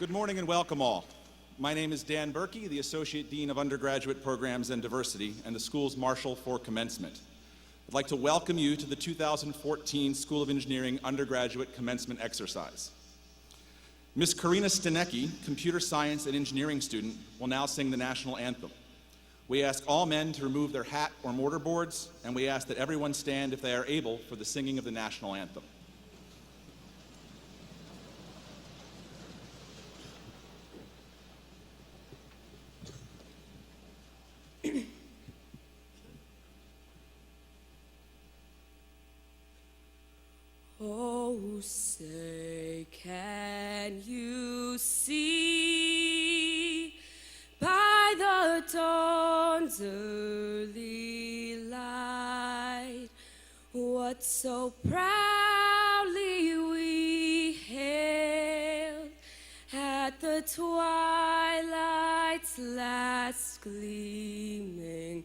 Good morning and welcome all. My name is Dan Berkey, the Associate Dean of Undergraduate Programs and Diversity and the school's Marshal for Commencement. I'd like to welcome you to the 2014 School of Engineering undergraduate commencement exercise. Ms. Karina Stanecki, computer science and engineering student, will now sing the national anthem. We ask all men to remove their hat or mortarboards, and we ask that everyone stand if they are able for the singing of the national anthem. Oh, say, can you see by the dawn's early light what so proudly we hailed at the twilight's last gleaming,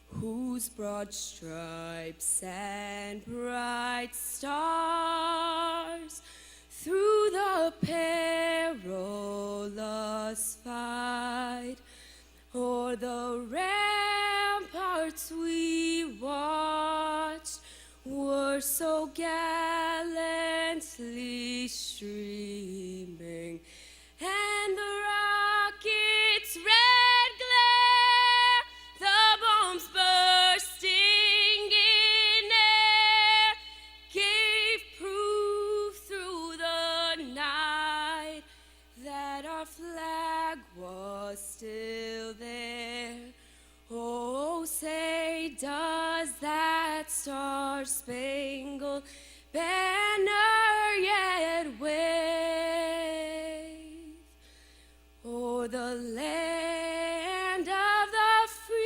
whose broad stripes and bright stars through the perilous fight o'er the ramparts we watched were so gallantly streaming, and the rocket's red glare, the bombs bursting in air, gave proof through the night that our flag was still there. Oh, say, does that star-spangled banner yet wave o'er the land of the free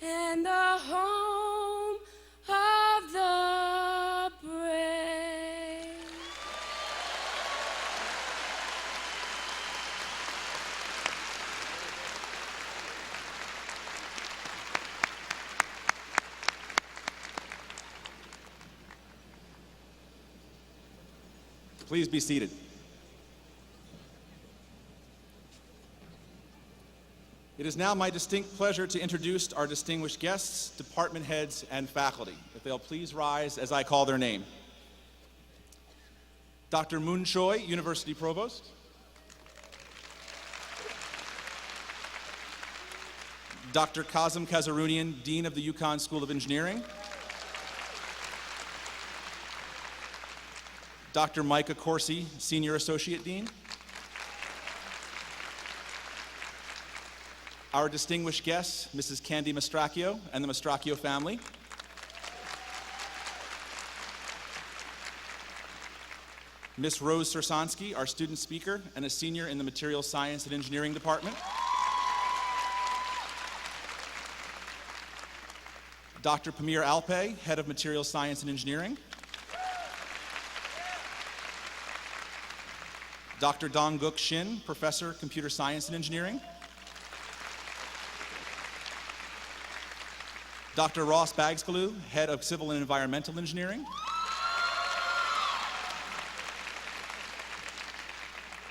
and the home of the brave? Please be seated. It is now my distinct pleasure to introduce our distinguished guests, department heads, and faculty. If they'll please rise as I call their name. Dr. Moon Choi, University Provost. Dr. Kazem Kazarunian, Dean of the UConn School of Engineering. Dr. Micah Corsi, Senior Associate Dean. Our distinguished guests, Mrs. Candy Mastracchio and the Mastracchio family. Ms. Rose Sersansky, our student speaker and a senior in the Material Science and Engineering Department. Dr. Pamir Alpay, Head of Material Science and Engineering. Dr. Dong-Guk Shin, Professor, Computer Science and Engineering. Dr. Ross Bagskaloo, Head of Civil and Environmental Engineering.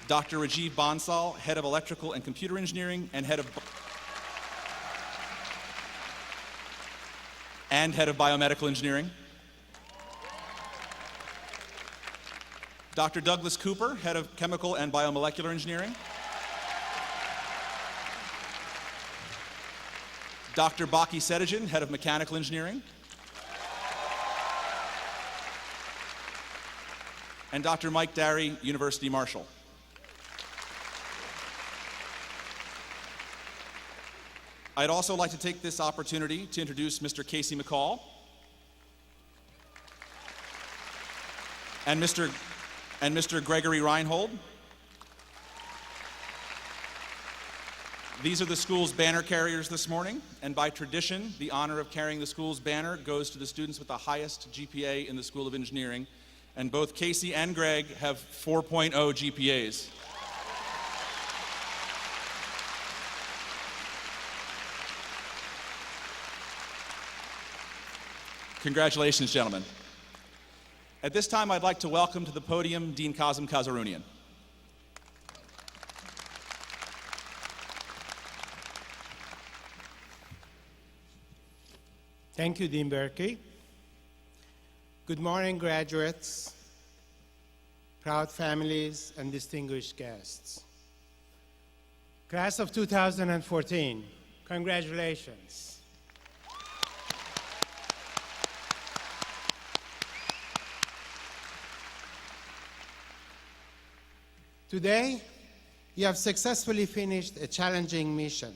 Dr. Rajiv Bansal, Head of Electrical and Computer Engineering and Head of Biomedical Engineering. Dr. Douglas Cooper, Head of Chemical and Biomolecular Engineering. Dr. Baki Setijan, Head of Mechanical Engineering. And Dr. Mike Darry, University Marshal. I'd also like to take this opportunity to introduce Mr. Casey McCall and Mr. Gregory Reinhold. These are the school's banner carriers this morning, and by tradition, the honor of carrying the school's banner goes to the students with the highest GPA in the School of Engineering, and both Casey and Greg have 4.0 GPAs. Congratulations, gentlemen. At this time, I'd like to welcome to the podium Dean Kazım Kazarunian. Thank you, Dean Berkey. Good morning, graduates, proud families, and distinguished guests. Class of 2014, congratulations. Today, you have successfully finished a challenging mission.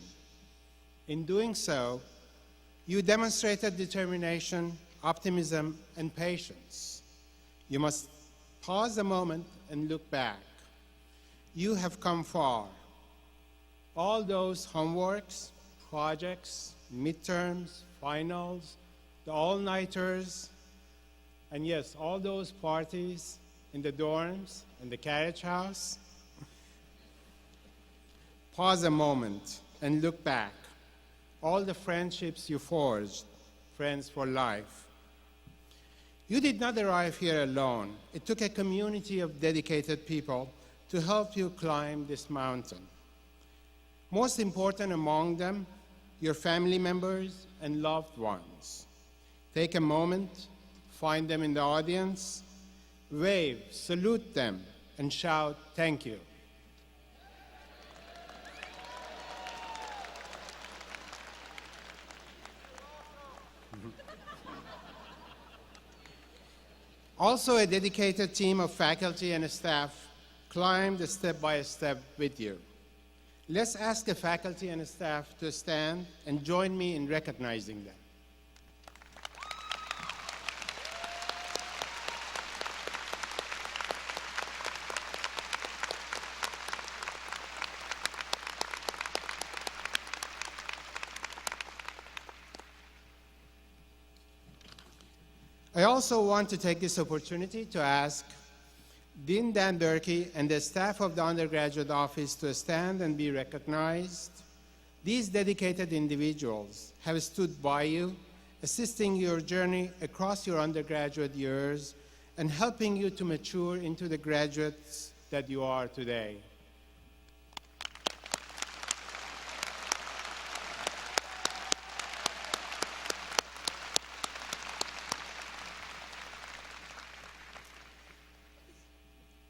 In doing so, you demonstrated determination, optimism, and patience. You must pause a moment and look back. You have come far. All those homeworks, projects, midterms, finals, the all-nighters, and yes, all those parties in the dorms, in the carriage house. Pause a moment and look back. All the friendships you forged, friends for life. You did not arrive here alone. It took a community of dedicated people to help you climb this mountain. Most important among them, your family members and loved ones. Take a moment, find them in the audience, wave, salute them, and shout, "Thank you." Also, a dedicated team of faculty and staff climbed step by step with you. Let's ask the faculty and staff to stand and join me in recognizing them. I also want to take this opportunity to ask Dean Dan Berkey and the staff of the undergraduate office to stand and be recognized. These dedicated individuals have stood by you, assisting your journey across your undergraduate years and helping you to mature into the graduates that you are today.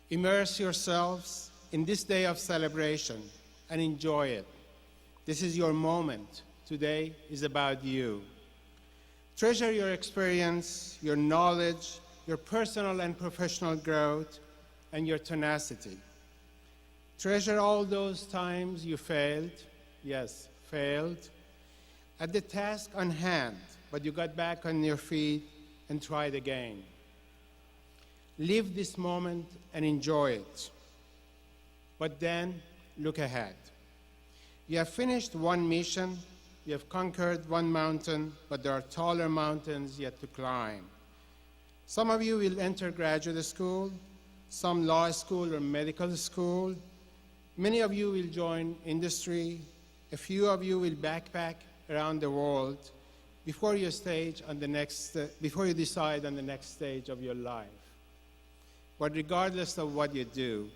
Immerse yourselves in this day of celebration and enjoy it. This is your moment. Today is about you. Treasure your experience, your knowledge, your personal and professional growth, and your tenacity. Treasure all those times you failed, yes, failed, at the task on hand, but you got back on your feet and tried again. Live this moment and enjoy it. But then, look ahead. You have finished one mission, you have conquered one mountain, but there are taller mountains yet to climb. Some of you will enter graduate school, some law school or medical school. Many of you will join industry. A few of you will backpack around the world before you decide on the next stage of your life. But regardless of what you do,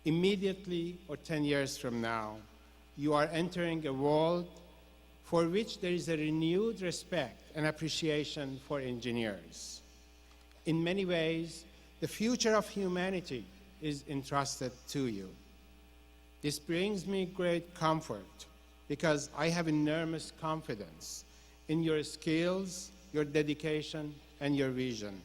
immediately or 10 years from now, you are entering a world for which there is a renewed respect and appreciation for engineers. In many ways, the future of humanity is entrusted to you. This brings me great comfort because I have enormous confidence in your skills, your dedication, and your vision.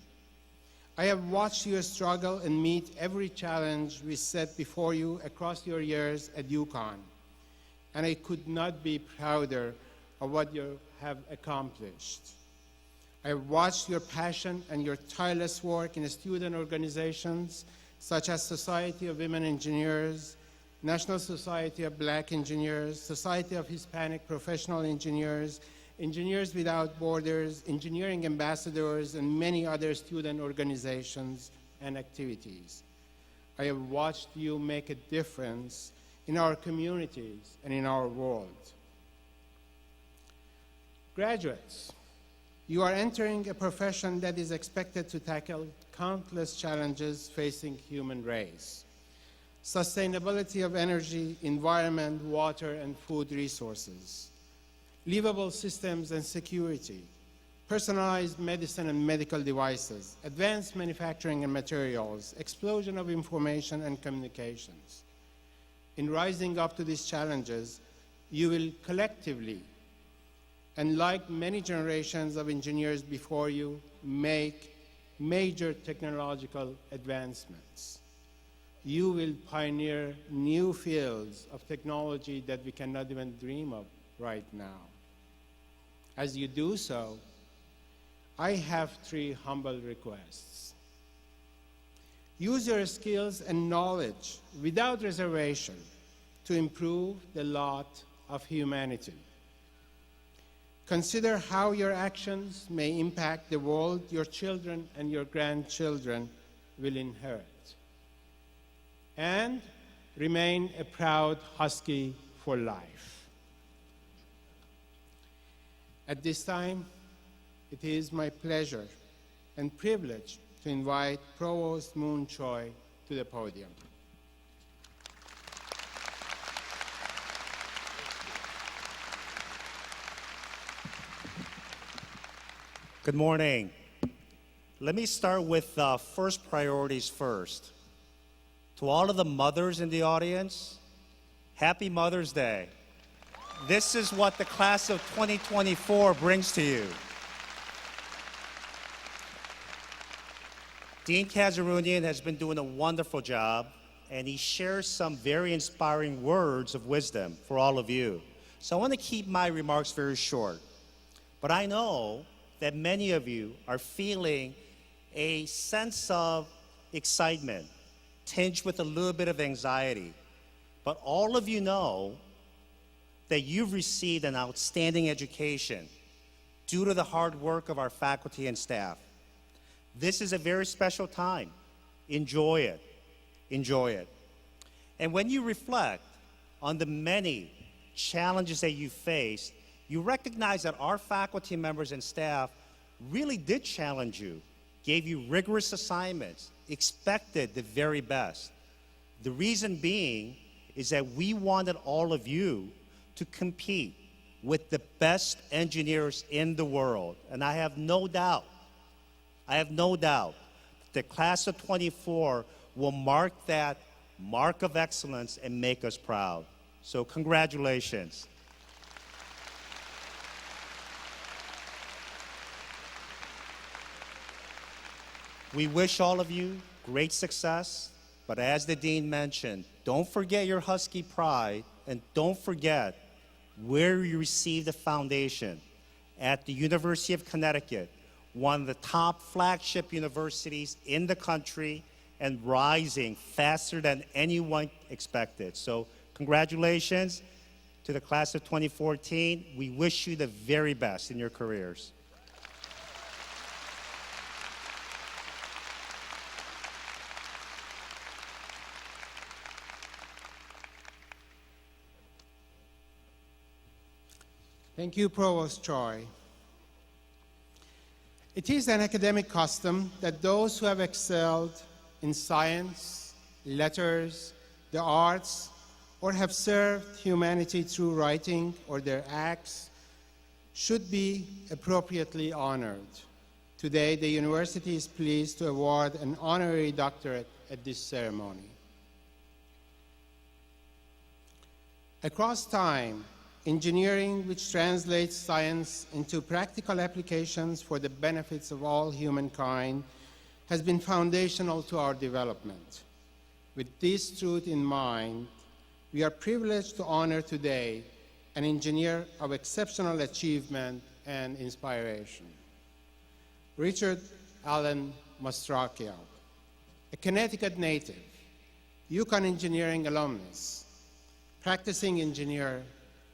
I have watched you struggle and meet every challenge we set before you across your years at UConn, and I could not be prouder of what you have accomplished. I have watched your passion and your tireless work in student organizations such as Society of Women Engineers, National Society of Black Engineers, Society of Hispanic Professional Engineers, Engineers Without Borders, Engineering Ambassadors, and many other student organizations and activities. I have watched you make a difference in our communities and in our world. Graduates, You are entering a profession that is expected to tackle countless challenges facing human race. Sustainability of energy, environment, water, and food resources, livable systems and security, personalized medicine and medical devices, advanced manufacturing and materials, explosion of information and communications. In rising up to these challenges, you will collectively, and like many generations of engineers before you, make major technological advancements. You will pioneer new fields of technology that we cannot even dream of right now. As you do so, I have 3 humble requests. Use your skills and knowledge without reservation to improve the lot of humanity. Consider how your actions may impact the world your children and your grandchildren will inherit. And remain a proud Husky for life. At this time, it is my pleasure and privilege to invite Provost Moon Choi to the podium. Good morning. Let me start with first priorities first. To all of the mothers in the audience, happy Mother's Day. This is what the class of 2024 brings to you. Dean Kazarunian has been doing a wonderful job, and he shares some very inspiring words of wisdom for all of you. So I want to keep my remarks very short. But I know that many of you are feeling a sense of excitement, tinged with a little bit of anxiety. But all of you know that you've received an outstanding education due to the hard work of our faculty and staff. This is a very special time. Enjoy it. Enjoy it. And when you reflect on the many challenges that you faced, you recognize that our faculty members and staff really did challenge you, gave you rigorous assignments, expected the very best. The reason being is that we wanted all of you to compete with the best engineers in the world. And I have no doubt the class of 24 will mark that mark of excellence and make us proud. So congratulations. We wish all of you great success, but as the Dean mentioned, don't forget your Husky pride, and don't forget where you received the foundation at the University of Connecticut, one of the top flagship universities in the country and rising faster than anyone expected. So congratulations to the class of 2014. We wish you the very best in your careers. Thank you, Provost Choi. It is an academic custom that those who have excelled in science, letters, the arts, or have served humanity through writing or their acts should be appropriately honored. Today, the university is pleased to award an honorary doctorate at this ceremony. Across time, engineering, which translates science into practical applications for the benefits of all humankind, has been foundational to our development. With this truth in mind, we are privileged to honor today an engineer of exceptional achievement and inspiration. Richard Allen Mastracchio, a Connecticut native, UConn Engineering alumnus, practicing engineer,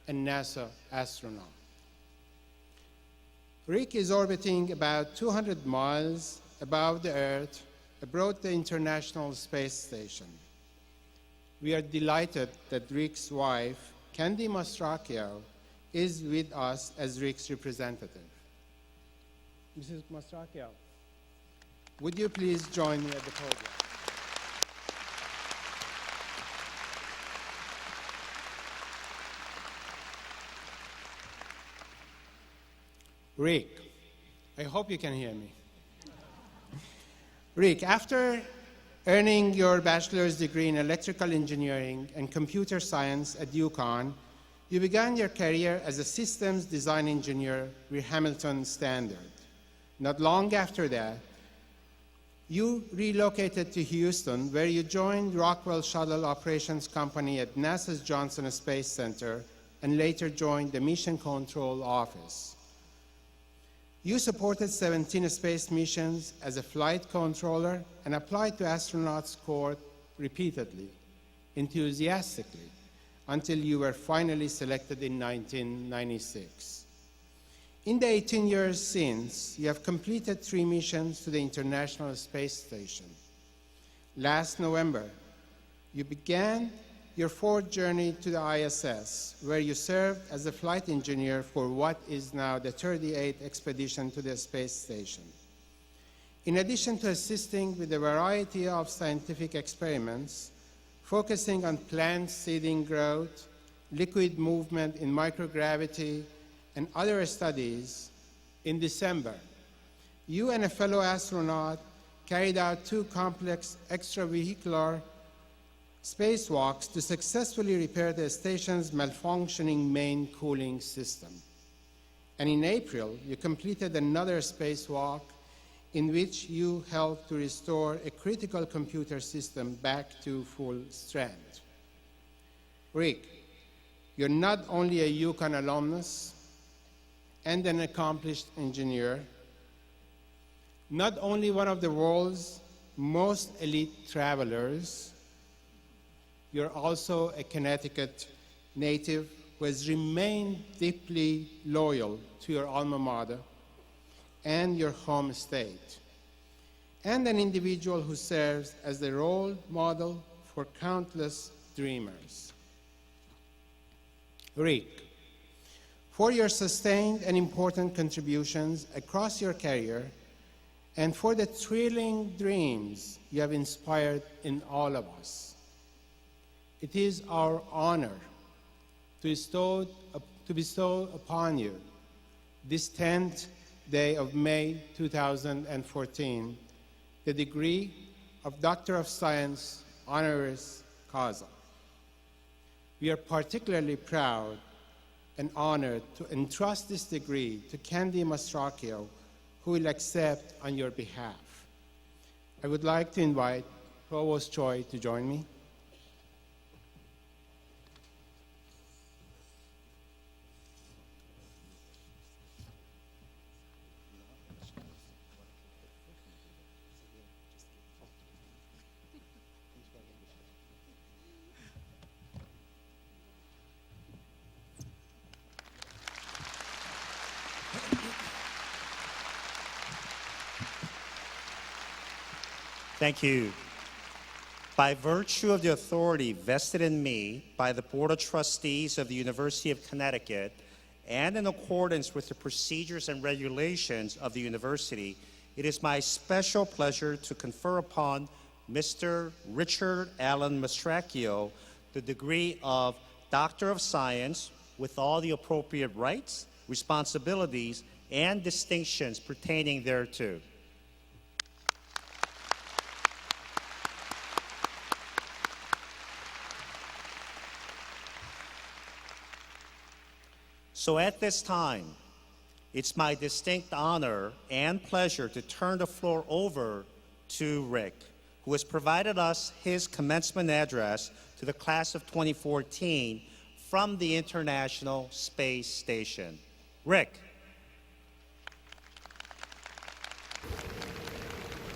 and NASA astronaut. Rick is orbiting about 200 miles above the Earth, aboard the International Space Station. We are delighted that Rick's wife, Candy Mastracchio, is with us as Rick's representative. Mrs. Mastracchio, would you please join me at the podium? Rick, I hope you can hear me. Rick, after earning your bachelor's degree in electrical engineering and computer science at UConn, you began your career as a systems design engineer with Hamilton Standard. Not long after that, you relocated to Houston, where you joined Rockwell Shuttle Operations Company at NASA's Johnson Space Center and later joined the Mission Control Office. You supported 17 space missions as a flight controller and applied to astronauts' corps repeatedly, enthusiastically, until you were finally selected in 1996. In the 18 years since, you have completed 3 missions to the International Space Station. Last November, you began your 4th journey to the ISS, where you served as a flight engineer for what is now the 38th expedition to the space station. In addition to assisting with a variety of scientific experiments, focusing on plant seeding growth, liquid movement in microgravity, and other studies, in December, you and a fellow astronaut carried out 2 complex extravehicular spacewalks to successfully repair the station's malfunctioning main cooling system. And in April, you completed another spacewalk in which you helped to restore a critical computer system back to full strength. Rick, you're not only a UConn alumnus and an accomplished engineer, not only one of the world's most elite travelers, you're also a Connecticut native who has remained deeply loyal to your alma mater and your home state, and an individual who serves as the role model for countless dreamers. Rick, for your sustained and important contributions across your career, and for the thrilling dreams you have inspired in all of us, it is our honor to bestow upon you this 10th day of May 2014 the degree of Doctor of Science honoris causa. We are particularly proud and honored to entrust this degree to Candy Mastracchio, who will accept on your behalf. I would like to invite Provost Choi to join me. Thank you. By virtue of the authority vested in me by the Board of Trustees of the University of Connecticut, and in accordance with the procedures and regulations of the university, it is my special pleasure to confer upon Mr. Richard Allen Mastracchio the degree of Doctor of Science with all the appropriate rights, responsibilities, and distinctions pertaining thereto. So at this time, it's my distinct honor and pleasure to turn the floor over to Rick, who has provided us his commencement address to the class of 2014 from the International Space Station. Rick.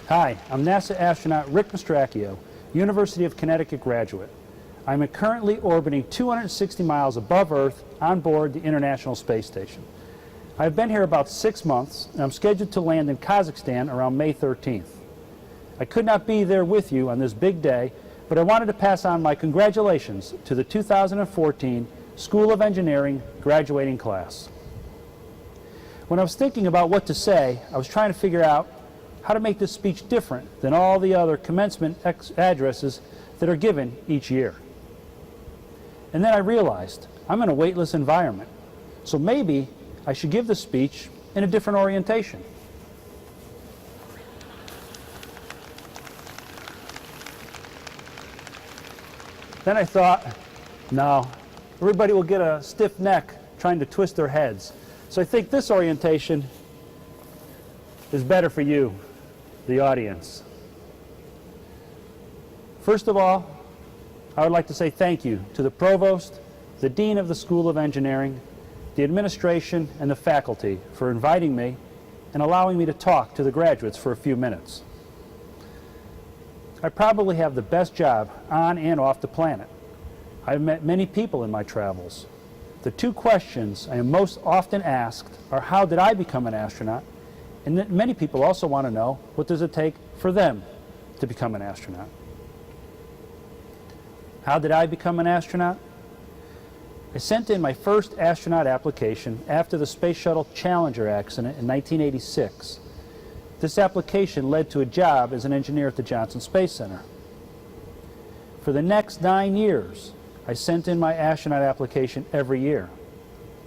Hi, I'm NASA astronaut Rick Mastracchio, University of Connecticut graduate. I'm currently orbiting 260 miles above Earth on board the International Space Station. I've been here about 6 months, and I'm scheduled to land in Kazakhstan around May 13th. I could not be there with you on this big day, but I wanted to pass on my congratulations to the 2014 School of Engineering graduating class. When I was thinking about what to say, I was trying to figure out how to make this speech different than all the other commencement addresses that are given each year. And then I realized I'm in a weightless environment, so maybe I should give the speech in a different orientation. Then I thought, no, everybody will get a stiff neck trying to twist their heads. So I think this orientation is better for you, the audience. First of all, I would like to say thank you to the Provost, the Dean of the School of Engineering, the administration, and the faculty for inviting me and allowing me to talk to the graduates for a few minutes. I probably have the best job on and off the planet. I've met many people in my travels. The two questions I am most often asked are, how did I become an astronaut? And that many people also want to know, what does it take for them to become an astronaut? How did I become an astronaut? I sent in my first astronaut application after the Space Shuttle Challenger accident in 1986. This application led to a job as an engineer at the Johnson Space Center. For the next 9 years, I sent in my astronaut application every year.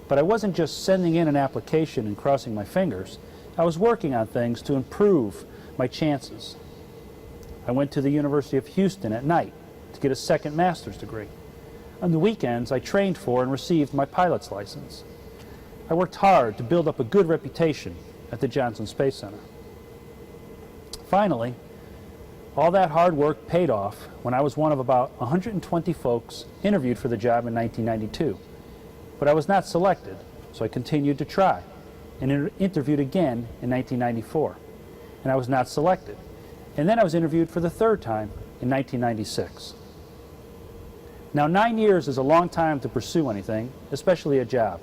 But I wasn't just sending in an application and crossing my fingers. I was working on things to improve my chances. I went to the University of Houston at night to get a second master's degree. On the weekends, I trained for and received my pilot's license. I worked hard to build up a good reputation at the Johnson Space Center. Finally, all that hard work paid off when I was one of about 120 folks interviewed for the job in 1992. But I was not selected, so I continued to try and interviewed again in 1994. And I was not selected. And then I was interviewed for the third time in 1996. Now, 9 years is a long time to pursue anything, especially a job.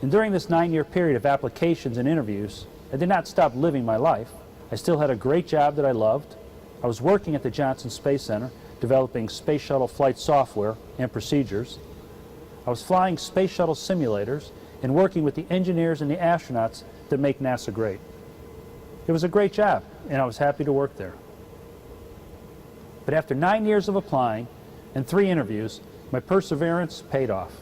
And during this 9-year period of applications and interviews, I did not stop living my life. I still had a great job that I loved. I was working at the Johnson Space Center, developing space shuttle flight software and procedures. I was flying space shuttle simulators and working with the engineers and the astronauts that make NASA great. It was a great job, and I was happy to work there. But after 9 years of applying and 3 interviews, my perseverance paid off.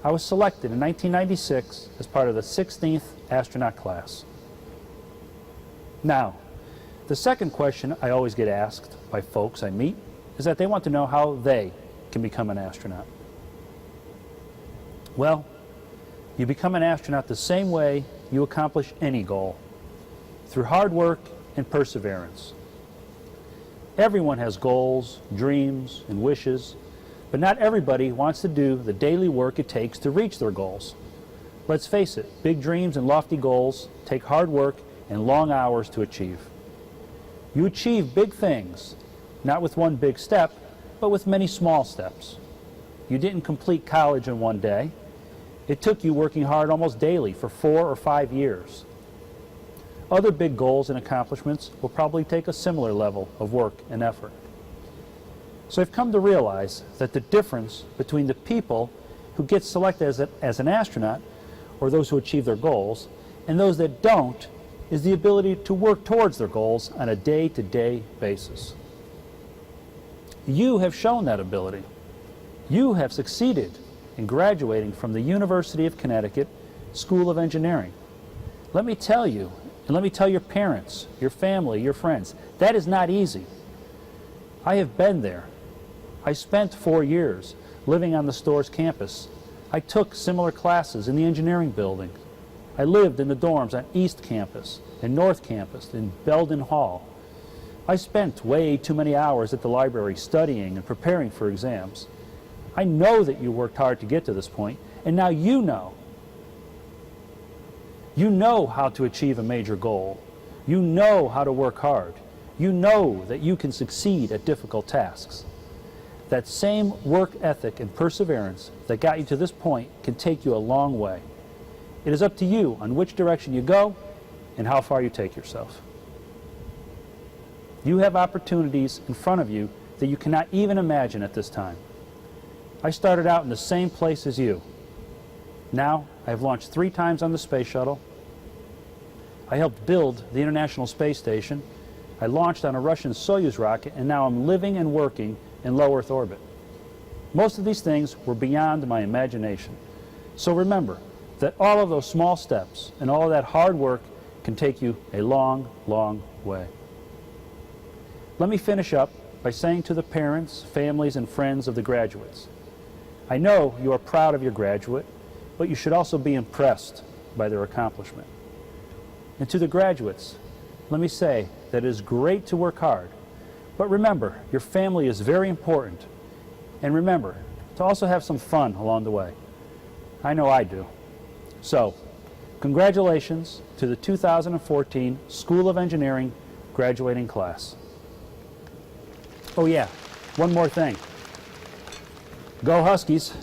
I was selected in 1996 as part of the 16th astronaut class. Now, the second question I always get asked by folks I meet is that they want to know how they can become an astronaut. Well, you become an astronaut the same way you accomplish any goal, through hard work and perseverance. Everyone has goals, dreams, and wishes, but not everybody wants to do the daily work it takes to reach their goals. Let's face it, big dreams and lofty goals take hard work and long hours to achieve. You achieve big things, not with one big step, but with many small steps. You didn't complete college in one day. It took you working hard almost daily for 4 or 5 years. Other big goals and accomplishments will probably take a similar level of work and effort. So I've come to realize that the difference between the people who get selected as an astronaut, or those who achieve their goals, and those that don't, is the ability to work towards their goals on a day-to-day basis. You have shown that ability. You have succeeded in graduating from the University of Connecticut School of Engineering. Let me tell you, and let me tell your parents, your family, your friends, that is not easy. I have been there. I spent 4 years living on the Storrs campus. I took similar classes in the engineering building. I lived in the dorms on East Campus and North Campus in Belden Hall. I spent way too many hours at the library studying and preparing for exams. I know that you worked hard to get to this point, and now you know. You know how to achieve a major goal. You know how to work hard. You know that you can succeed at difficult tasks. That same work ethic and perseverance that got you to this point can take you a long way. It is up to you on which direction you go and how far you take yourself. You have opportunities in front of you that you cannot even imagine at this time. I started out in the same place as you. Now, I have launched 3 times on the space shuttle. I helped build the International Space Station. I launched on a Russian Soyuz rocket, and now I'm living and working in low Earth orbit. Most of these things were beyond my imagination. So remember that all of those small steps and all of that hard work can take you a long, long way. Let me finish up by saying to the parents, families, and friends of the graduates, I know you are proud of your graduate, but you should also be impressed by their accomplishment. And to the graduates, let me say that it is great to work hard, but remember, your family is very important. And remember to also have some fun along the way. I know I do. So, congratulations to the 2014 School of Engineering graduating class. Oh yeah, one more thing. Go Huskies!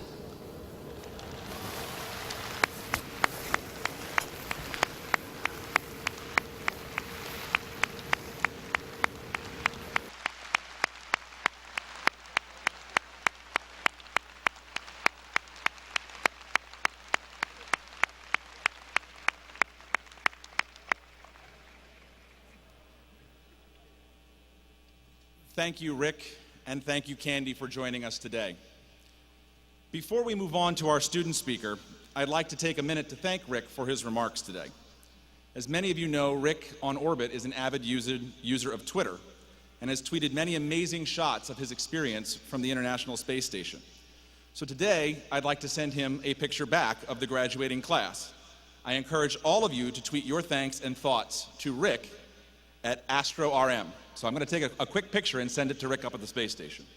Thank you, Rick, and thank you, Candy, for joining us today. Before we move on to our student speaker, I'd like to take a minute to thank Rick for his remarks today. As many of you know, Rick on Orbit is an avid user of Twitter and has tweeted many amazing shots of his experience from the International Space Station. So today, I'd like to send him a picture back of the graduating class. I encourage all of you to tweet your thanks and thoughts to Rick at AstroRM. So I'm going to take a quick picture and send it to Rick up at the space station.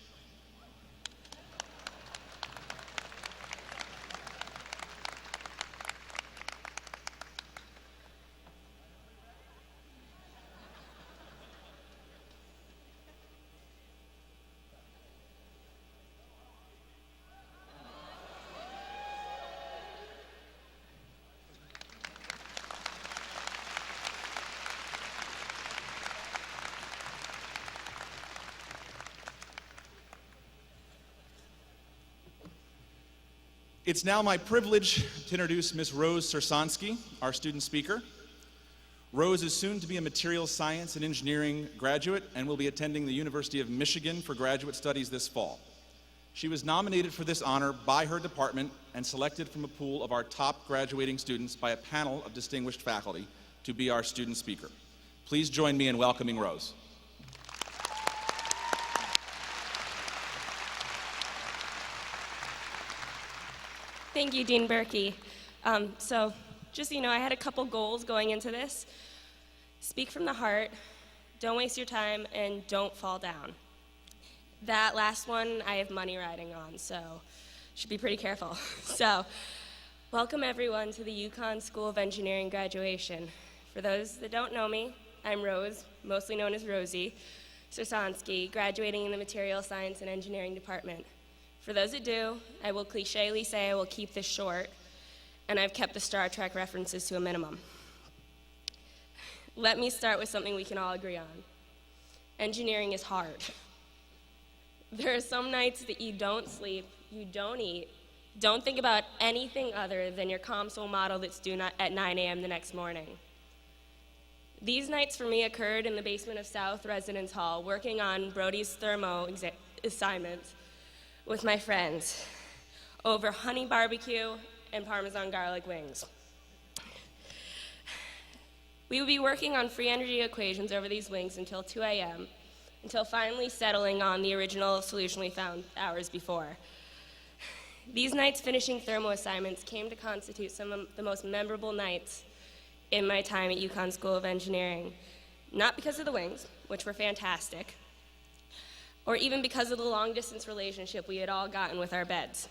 It's now my privilege to introduce Ms. Rose Sersansky, our student speaker. Rose is soon to be a materials science and engineering graduate and will be attending the University of Michigan for graduate studies this fall. She was nominated for this honor by her department and selected from a pool of our top graduating students by a panel of distinguished faculty to be our student speaker. Please join me in welcoming Rose. Thank you, Dean Berkey. So just so you know, I had a couple goals going into this. Speak from the heart, don't waste your time, and don't fall down. That last one I have money riding on, so should be pretty careful. So welcome everyone to the UConn School of Engineering graduation. For those that don't know me, I'm Rose, mostly known as Rosie Sersansky, graduating in the Material Science and Engineering department. For those that do, I will clichely say I will keep this short, and I've kept the Star Trek references to a minimum. Let me start with something we can all agree on. Engineering is hard. There are some nights that you don't sleep, you don't eat, don't think about anything other than your console model that's due at 9 a.m. the next morning. These nights for me occurred in the basement of South Residence Hall, working on Brody's thermo assignments with my friends over honey barbecue and Parmesan garlic wings. We would be working on free energy equations over these wings until 2 a.m., until finally settling on the original solution we found hours before. These nights finishing thermo assignments came to constitute some of the most memorable nights in my time at UConn School of Engineering. Not because of the wings, which were fantastic, or even because of the long-distance relationship we had all gotten with our beds.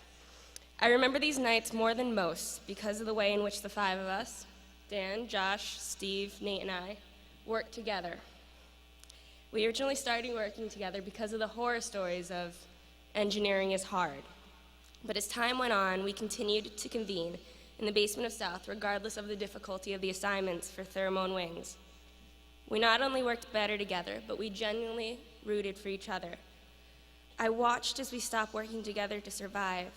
I remember these nights more than most because of the way in which the 5 of us, Dan, Josh, Steve, Nate, and I, worked together. We originally started working together because of the horror stories of engineering is hard. But as time went on, we continued to convene in the basement of South, regardless of the difficulty of the assignments for thermo and wings. We not only worked better together, but we genuinely rooted for each other. I watched as we stopped working together to survive,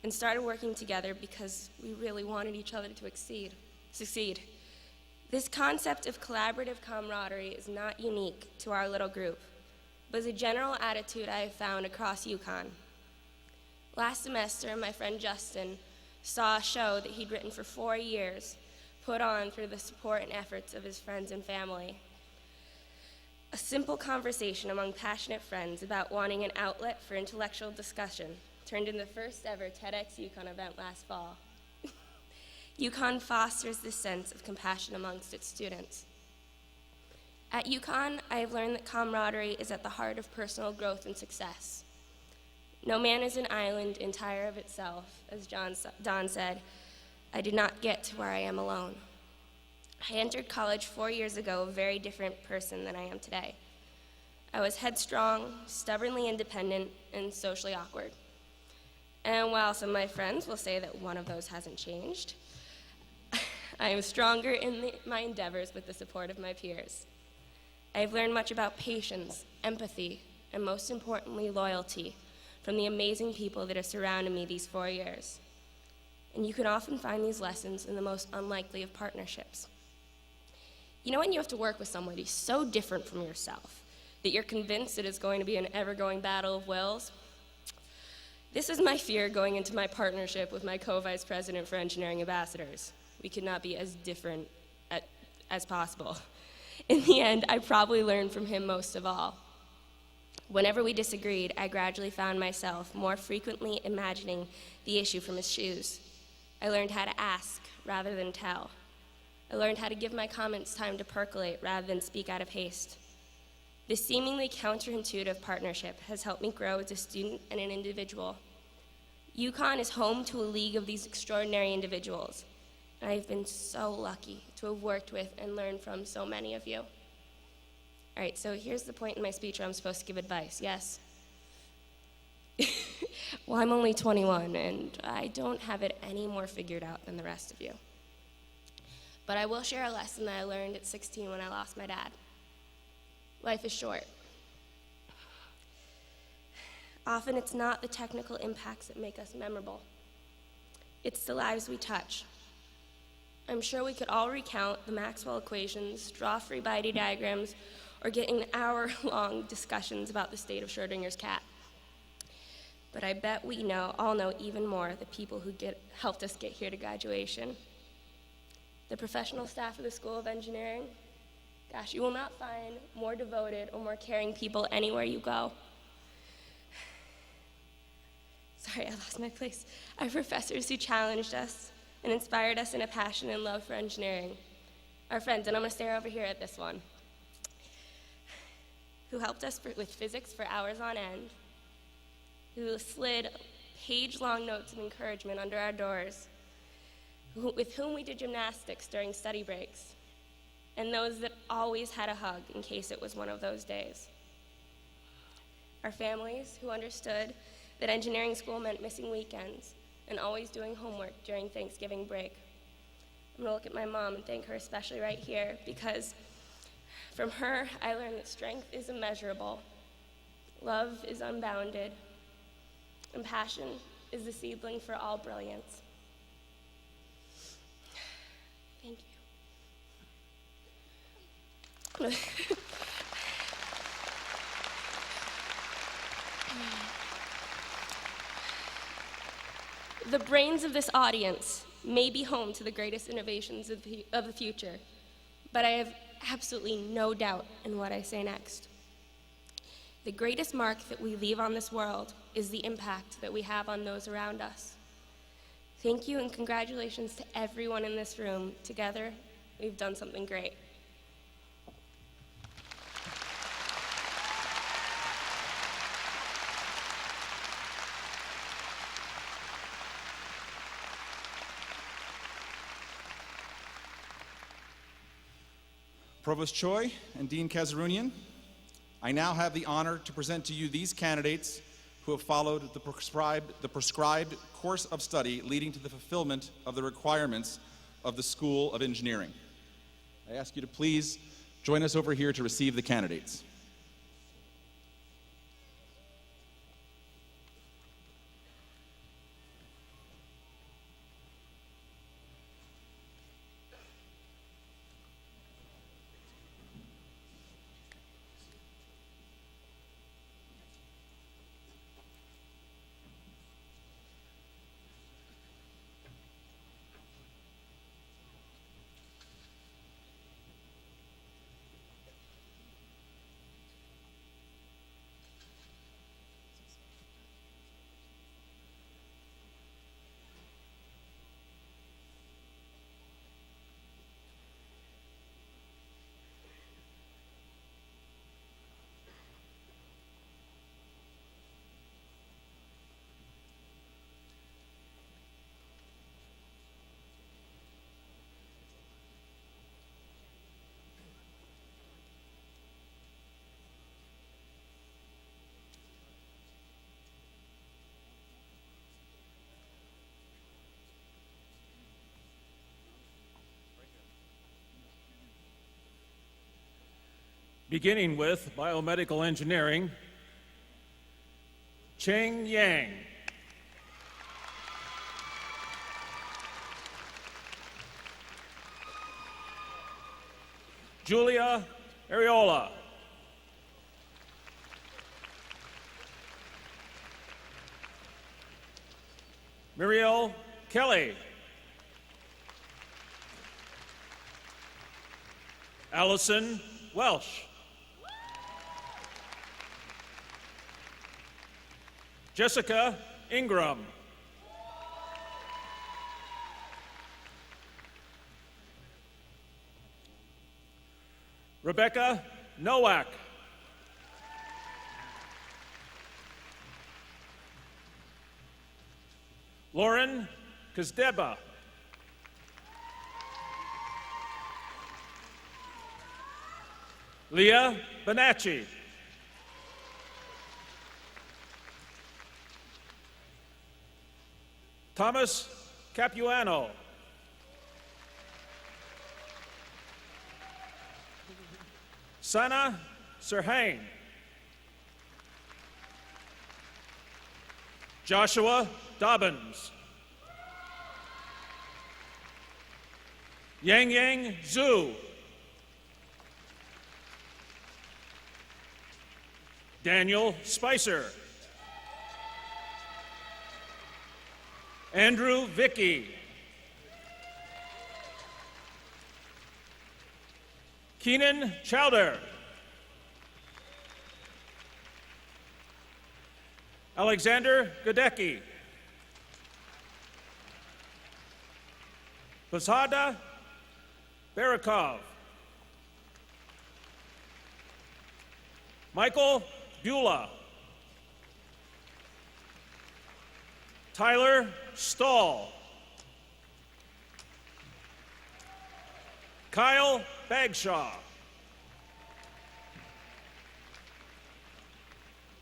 and started working together because we really wanted each other to succeed. This concept of collaborative camaraderie is not unique to our little group, but is a general attitude I have found across UConn. Last semester, my friend Justin saw a show that he'd written for 4 years, put on through the support and efforts of his friends and family. A simple conversation among passionate friends about wanting an outlet for intellectual discussion turned into the first ever TEDx UConn event last fall. UConn fosters this sense of compassion amongst its students. At UConn, I have learned that camaraderie is at the heart of personal growth and success. No man is an island entire of itself, as Don said. I did not get to where I am alone. I entered college 4 years ago a very different person than I am today. I was headstrong, stubbornly independent, and socially awkward. And while some of my friends will say that one of those hasn't changed, I am stronger in my endeavors with the support of my peers. I have learned much about patience, empathy, and most importantly, loyalty from the amazing people that have surrounded me these 4 years. And you can often find these lessons in the most unlikely of partnerships. You know when you have to work with somebody so different from yourself that you're convinced that it's going to be an ever-going battle of wills? This is my fear going into my partnership with my co-vice president for engineering ambassadors. We could not be as different as possible. In the end, I probably learned from him most of all. Whenever we disagreed, I gradually found myself more frequently imagining the issue from his shoes. I learned how to ask rather than tell. I learned how to give my comments time to percolate rather than speak out of haste. This seemingly counterintuitive partnership has helped me grow as a student and an individual. UConn is home to a league of these extraordinary individuals, and I've been so lucky to have worked with and learned from so many of you. All right, so here's the point in my speech where I'm supposed to give advice, yes? Well, I'm only 21, and I don't have it any more figured out than the rest of you. But I will share a lesson that I learned at 16 when I lost my dad. Life is short. Often it's not the technical impacts that make us memorable. It's the lives we touch. I'm sure we could all recount the Maxwell equations, draw free body diagrams, or get in hour-long discussions about the state of Schrödinger's cat. But I bet we all know even more the people who helped us get here to graduation. The professional staff of the School of Engineering. Gosh, you will not find more devoted or more caring people anywhere you go. Sorry, I lost my place. Our professors who challenged us and inspired us in a passion and love for engineering. Our friends, and I'm going to stare over here at this one, who helped us with physics for hours on end, who slid page-long notes of encouragement under our doors, with whom we did gymnastics during study breaks, and those that always had a hug in case it was one of those days. Our families who understood that engineering school meant missing weekends and always doing homework during Thanksgiving break. I'm gonna look at my mom and thank her especially right here, because from her, I learned that strength is immeasurable, love is unbounded, and passion is the seedling for all brilliance. Thank you. The brains of this audience may be home to the greatest innovations of the future, but I have absolutely no doubt in what I say next. The greatest mark that we leave on this world is the impact that we have on those around us. Thank you and congratulations to everyone in this room. Together, we've done something great. Provost Choi and Dean Kazarunian, I now have the honor to present to you these candidates who have followed the prescribed course of study leading to the fulfillment of the requirements of the School of Engineering. I ask you to please join us over here to receive the candidates. beginning with biomedical engineering, Cheng Yang. Julia Ariola. Muriel Kelly. Allison Welsh. Jessica Ingram. Rebecca Nowak. Lauren Kazdeba. Leah Bonacci. Thomas Capuano. Sana Serhain. Joshua Dobbins. Yang Yang Zhu. Daniel Spicer. Andrew Vicky. Keenan Chowder. Alexander Godecki. Posada Barakov. Michael Beulah. Tyler Stahl. Kyle Bagshaw.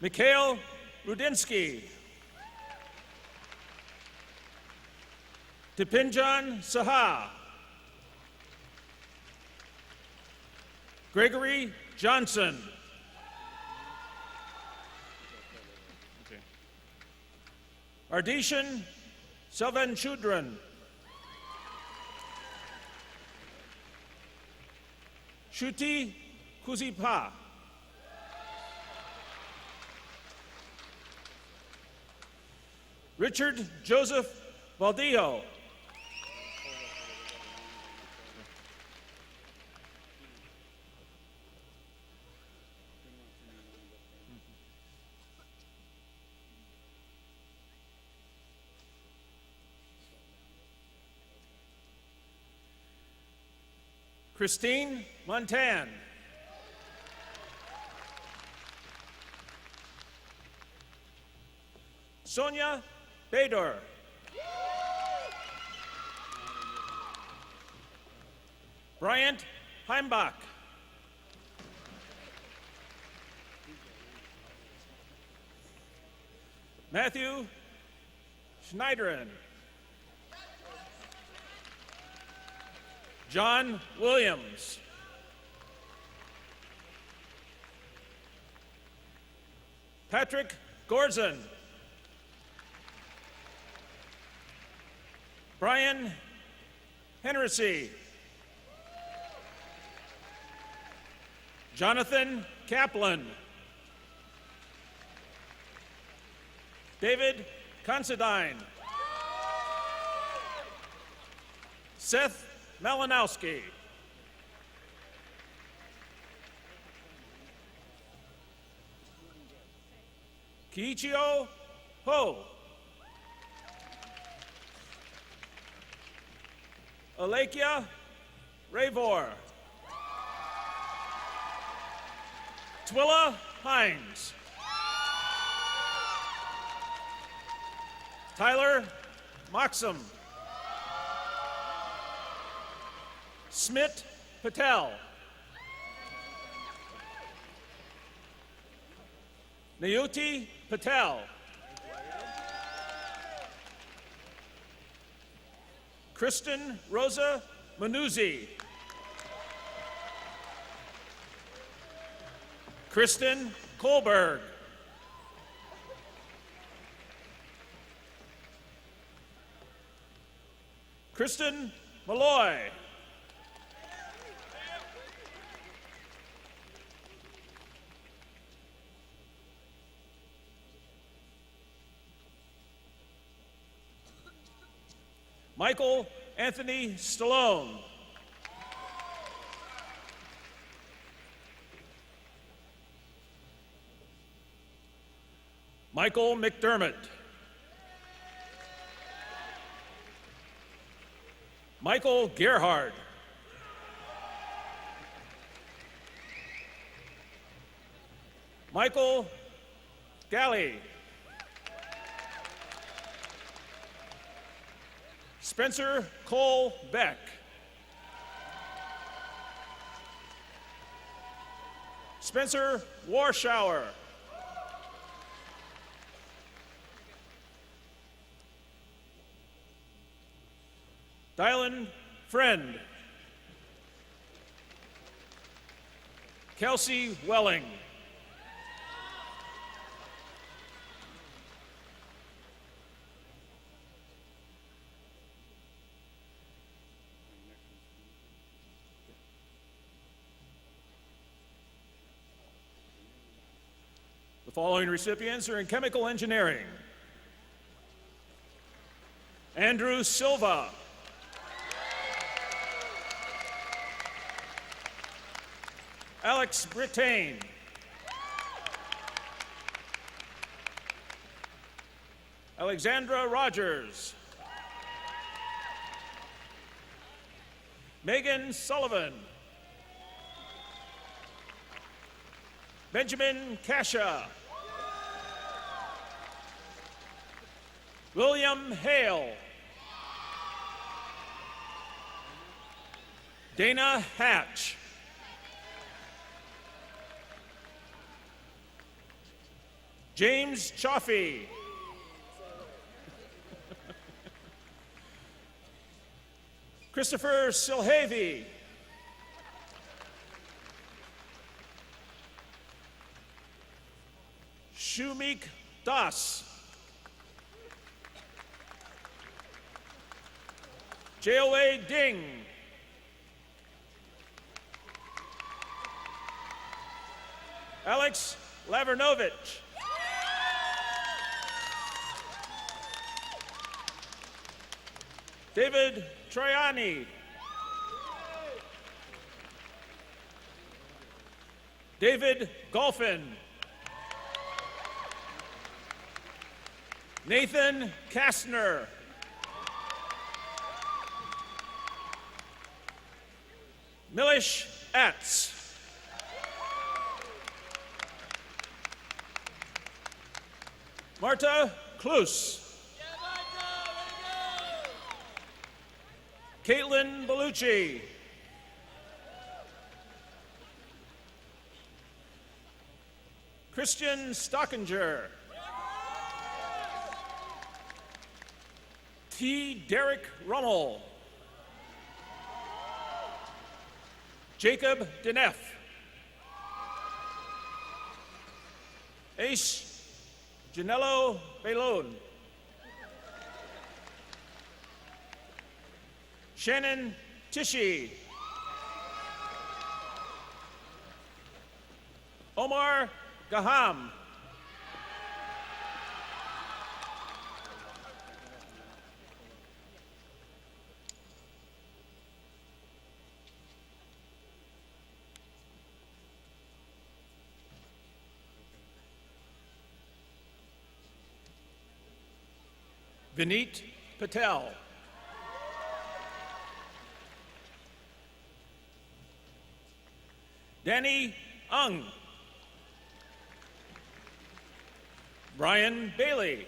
Mikhail Rudinsky. Dipinjan Saha. Gregory Johnson. Ardishan Selvanchudran. Shuti Kuzipa. Richard Joseph Valdio. Christine Montan. Sonia Bador. Bryant Heimbach. Matthew Schneideren. John Williams. Patrick Gorzon. Brian Henry. Jonathan Kaplan. David Considine. Seth Malinowski. Kiichio Ho. Alekia Ravor. Twilla Hines. Tyler Moxham. Smit Patel. Nayuti Patel. Kristen Rosa Manuzzi. Kristen Kohlberg. Kristen Malloy. Michael Anthony Stallone. Michael McDermott. Michael Gerhard. Michael Galley. Spencer Cole Beck. Spencer Warschauer. Dylan Friend. Kelsey Welling. The following recipients are in chemical engineering: Andrew Silva. Alex Brittain. Alexandra Rogers. Megan Sullivan. Benjamin Kasha. William Hale. Dana Hatch. James Chaffee. Christopher Silhavy. Shumik Das. Joe Ding. Alex Lavernovich. David Troiani. David Golphin. Nathan Kastner. Milish Atz. Marta Klus. Caitlin Bellucci. Christian Stockinger. T. Derek Rummel. Jacob Deneff. Ace Janello Belone. Shannon Tishy. Omar Gaham. Vineet Patel. Danny Ung. Brian Bailey.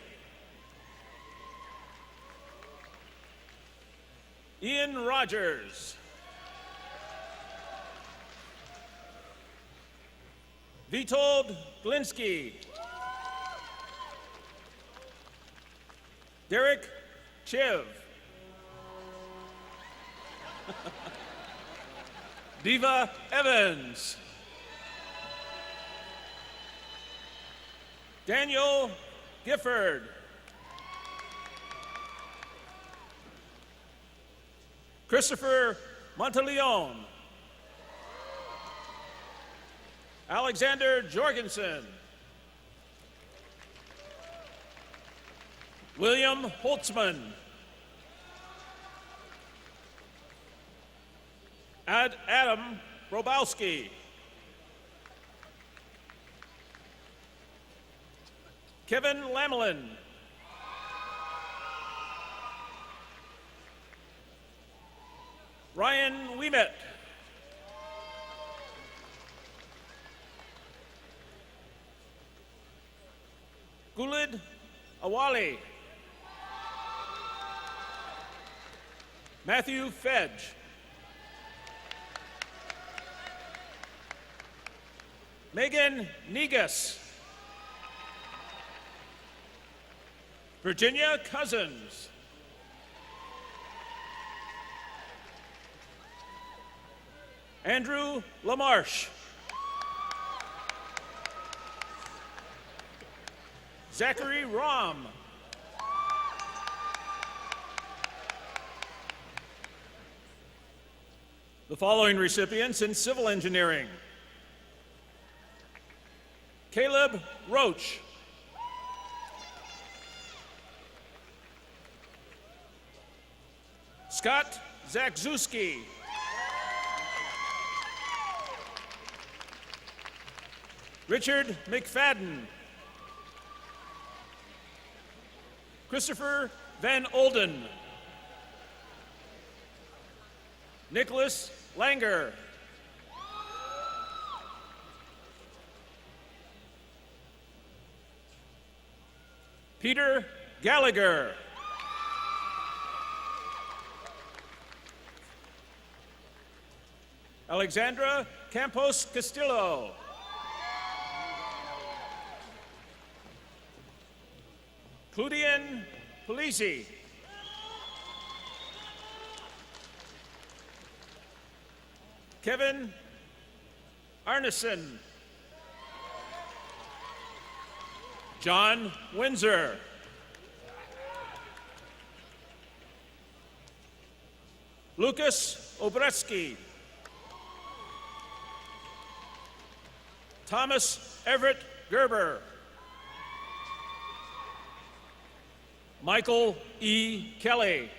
Ian Rogers. Vitold Glinsky. Derek Chev. Diva Evans. Daniel Gifford. Christopher Monteleone. Alexander Jorgensen. William Holtzman. Adam Robowski. Kevin Lamelin. Ryan Weemet. Gulid Awali. Matthew Fedge. Megan Negus. Virginia Cousins. Andrew LaMarche. Zachary Rom. The following recipients in civil engineering: Caleb Roach. Scott Zakzuski. Richard McFadden. Christopher Van Olden. Nicholas Langer. Peter Gallagher. Alexandra Campos Castillo. Claudian Polisi. Kevin Arneson. John Windsor. Lucas Obretsky. Thomas Everett Gerber. Michael E. Kelly.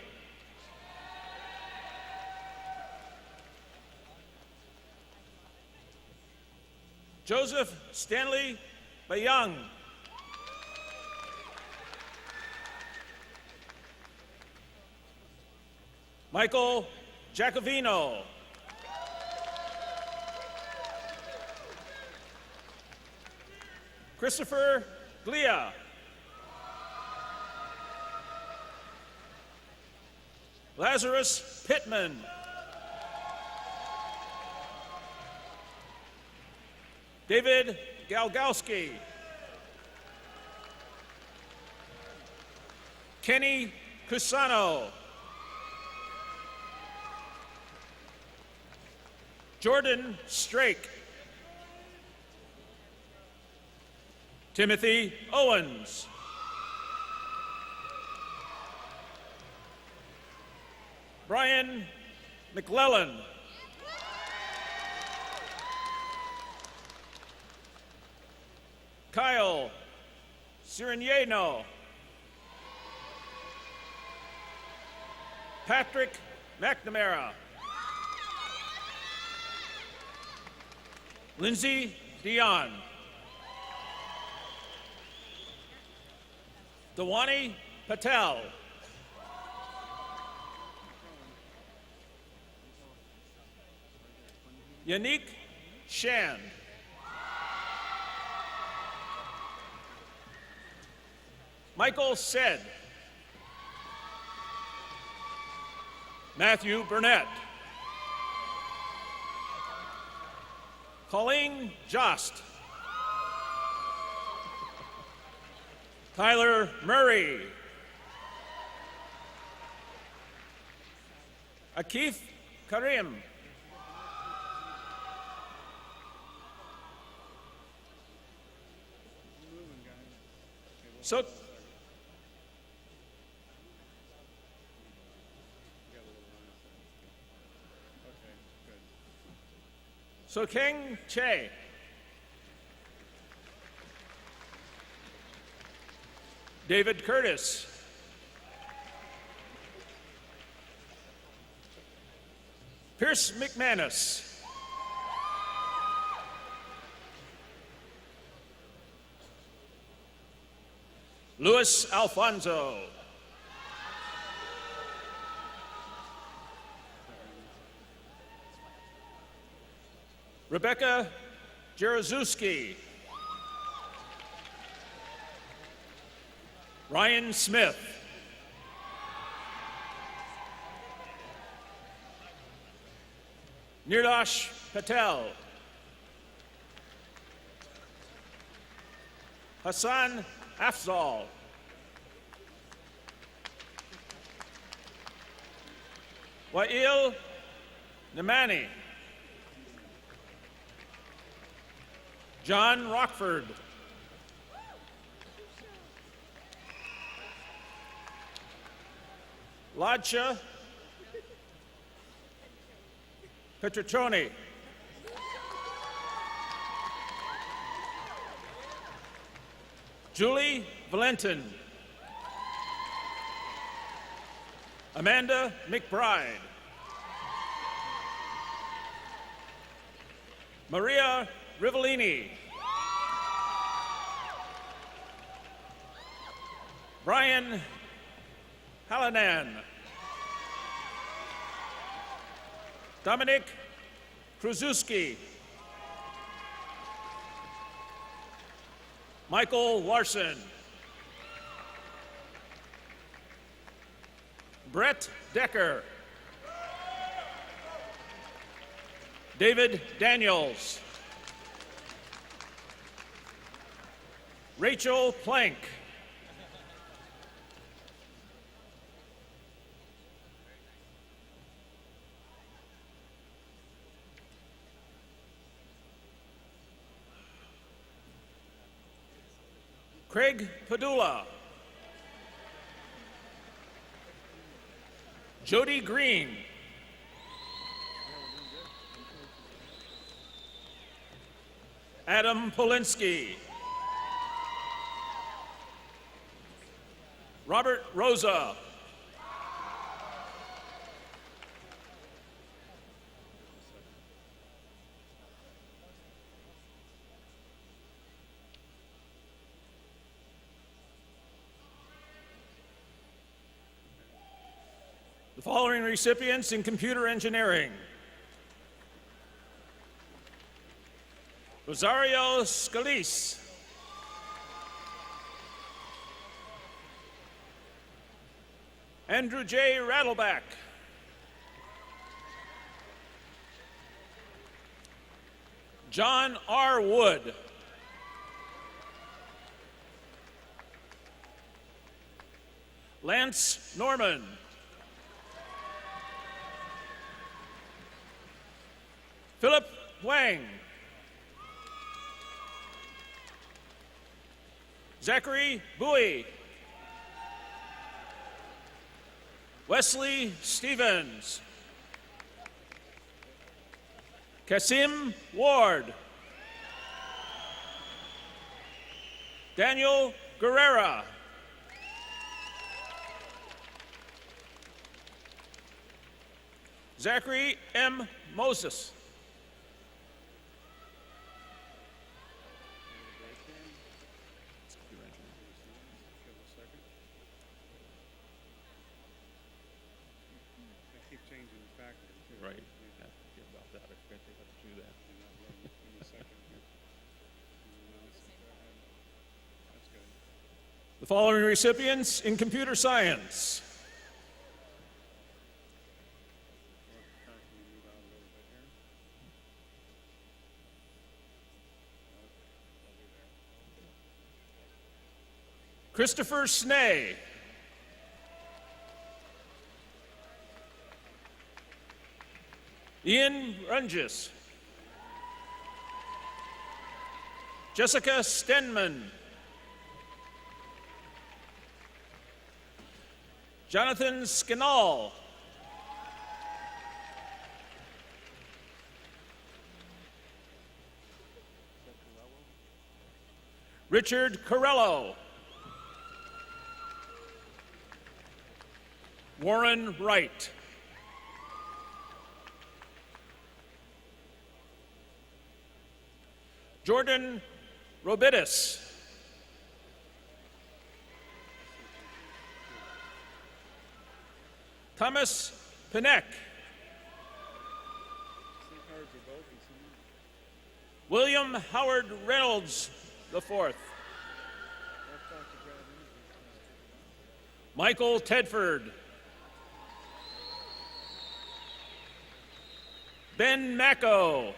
Joseph Stanley Bayang. Michael Giacovino. Christopher Glia. Lazarus Pittman. David Galgowski. Kenny Cusano. Jordan Strake. Timothy Owens. Brian McClellan. Kyle Sirignano. Patrick McNamara. Lindsay Dion. Dewani Patel. Yannick Shand. Michael Sed. Matthew Burnett. Colleen Jost. Tyler Murray. Akif Karim. So, Keng Che. David Curtis. Pierce McManus. Luis Alfonso. Rebecca Jaruzelski. Ryan Smith. Nirdash Patel. Hassan Afzal. Wael Namani. John Rockford. Ladja Petriccioni. Julie Valentin. Amanda McBride. Maria Rivellini. Brian Hallinan. Dominic Kruzewski. Michael Larson. Brett Decker. David Daniels. Rachel Plank. Craig Padula. Jody Green. Adam Polinsky. Robert Rosa. The following recipients in computer engineering: Rosario Scalise, Andrew J. Rattleback, John R. Wood, Lance Norman, Philip Wang, Zachary Bowie, Wesley Stevens, Kasim Ward, Daniel Guerrera, Zachary M. Moses, right. Yeah, forget about that. I forgot they have to do that. The following recipients in computer science: Christopher Snay, Ian Rungis, Jessica Stenman, Jonathan Skinall. Richard Corello. Warren Wright. Jordan Robitis. Thomas Pinek. William Howard Reynolds IV. Michael Tedford. Ben Macco.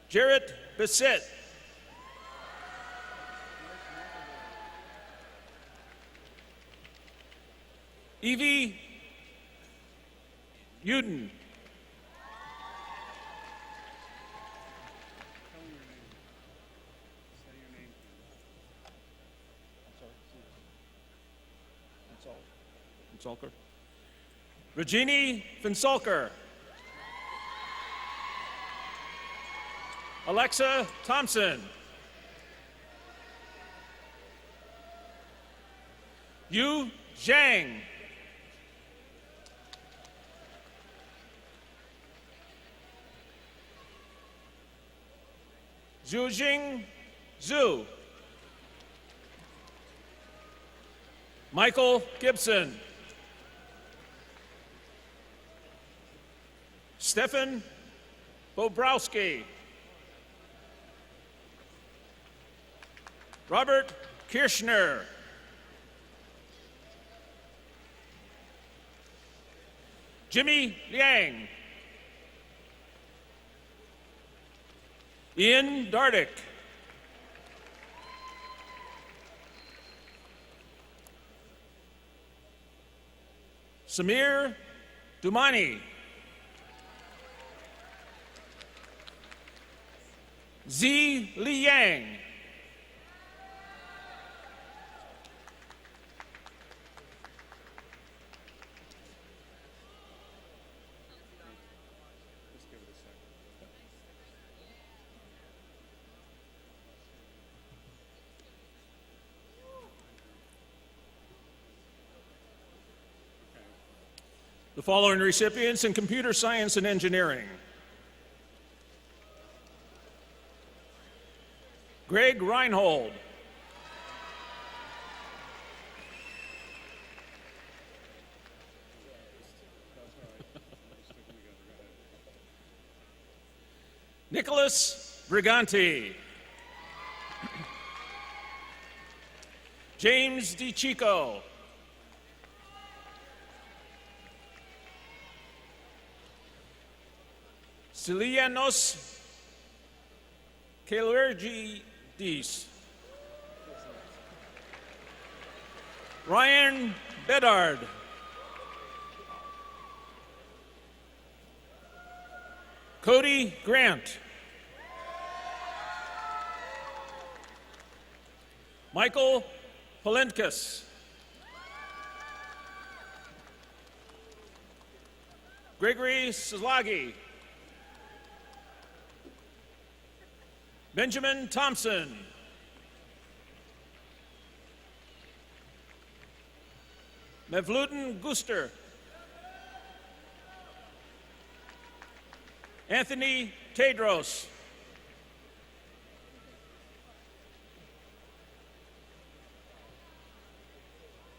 Jarrett Bissett. Evie Uden. Finsalker. Regini Finsalker. Alexa Thompson. Yu Zhang. Zhujing Zhu. Michael Gibson. Stefan Bobrowski. Robert Kirschner. Jimmy Liang. Ian Dardick. Samir Dumani. Zi Liang. The following recipients in computer science and engineering: Greg Reinhold. Nicholas Briganti. James DiCicco. Silianos Kalergidis. Ryan Bedard. Cody Grant. Michael Polentkus. Gregory Slagi. Benjamin Thompson. Mevluden Guster. Anthony Tedros.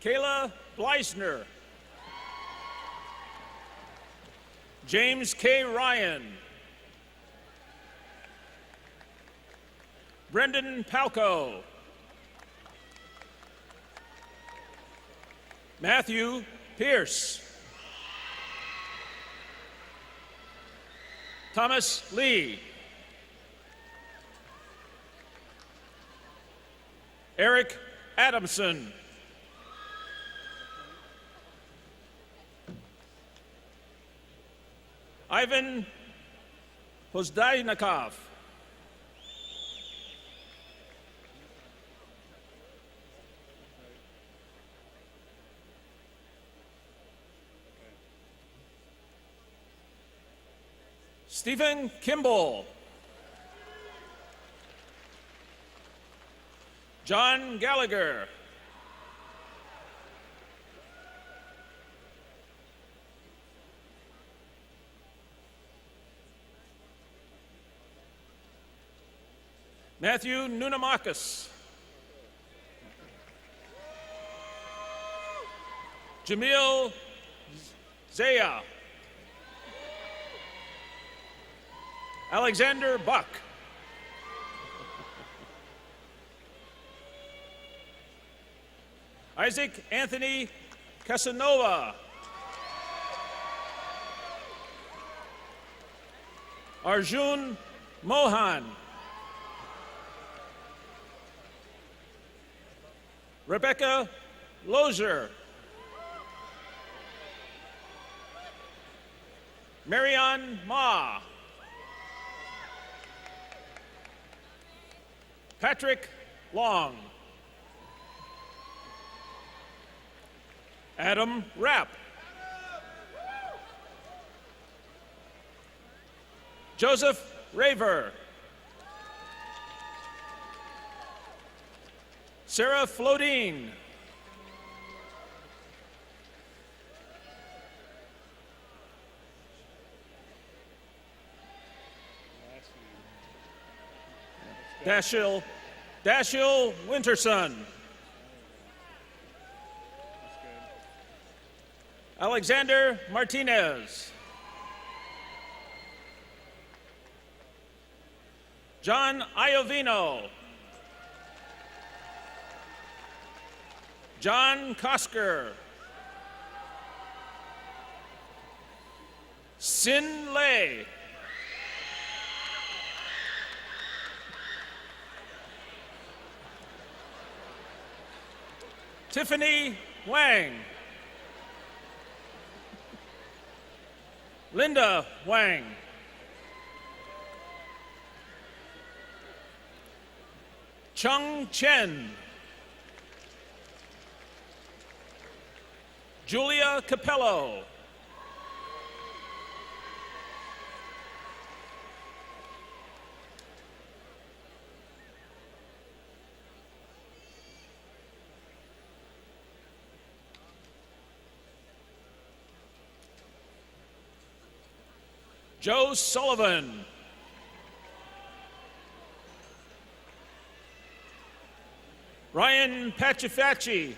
Kayla Bleisner. James K. Ryan. Brendan Palco. Matthew Pierce. Thomas Lee. Eric Adamson. Ivan Pozdainikov. Stephen Kimball. John Gallagher. Matthew Nunamakis. Jamil Zaya. Alexander Buck. Isaac Anthony Casanova. Arjun Mohan. Rebecca Lozier. Marianne Ma. Patrick Long. Adam Rapp. Joseph Raver. Sarah Flodine. Dashiell Winterson. Alexander Martinez. John Iovino. John Kosker. Sin Lei. Tiffany Wang. Linda Wang. Chung Chen. Julia Capello. Joe Sullivan. Ryan Pachifachi.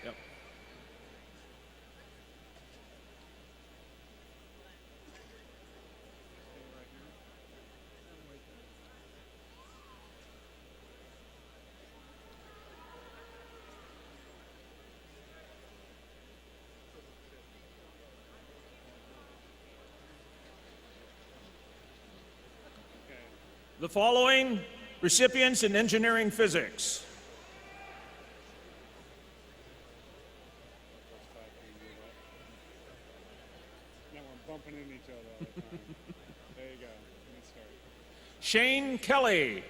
Yep. The following recipients in engineering physics: Now we're bumping into each other all the time. There you go. Let's start. Shane Kelly, Right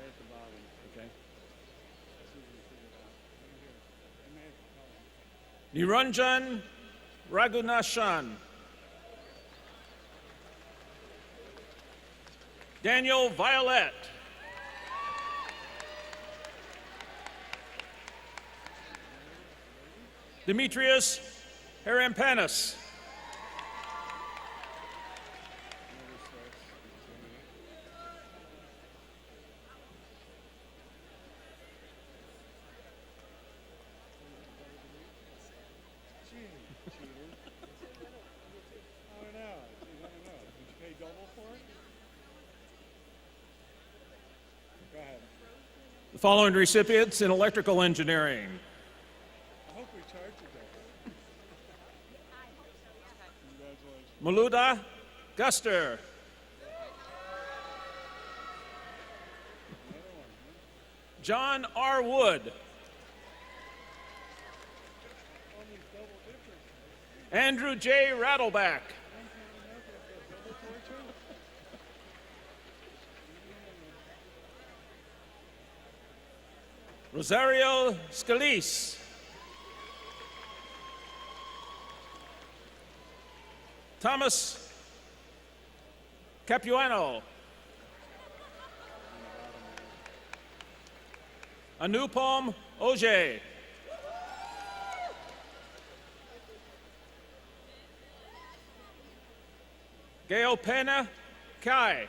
at the bottom. okay. Right here. Niranjan Raghunathan, Daniel Violet, Demetrius Harampanis, I don't know. Geez, I don't know. Did you pay double for it? Go ahead. the following recipients in electrical engineering: I hope we charge you double. Congratulations. Maluda Guster, John R. Wood, Andrew J. Rattleback, Rosario Scalise. Thomas Capuano. Anupam Oje. Gail Pena Kai.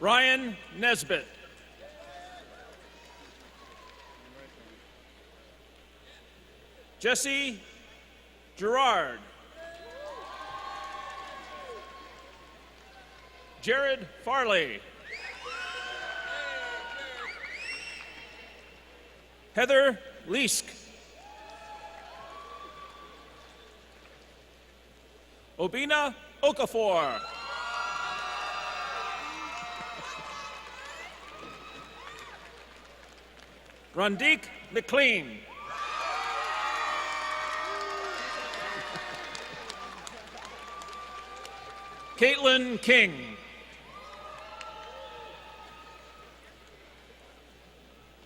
Ryan Nesbitt. Jesse Gerard. Jared Farley. Heather Leask. Obina Okafor. Randik McLean. Caitlin King.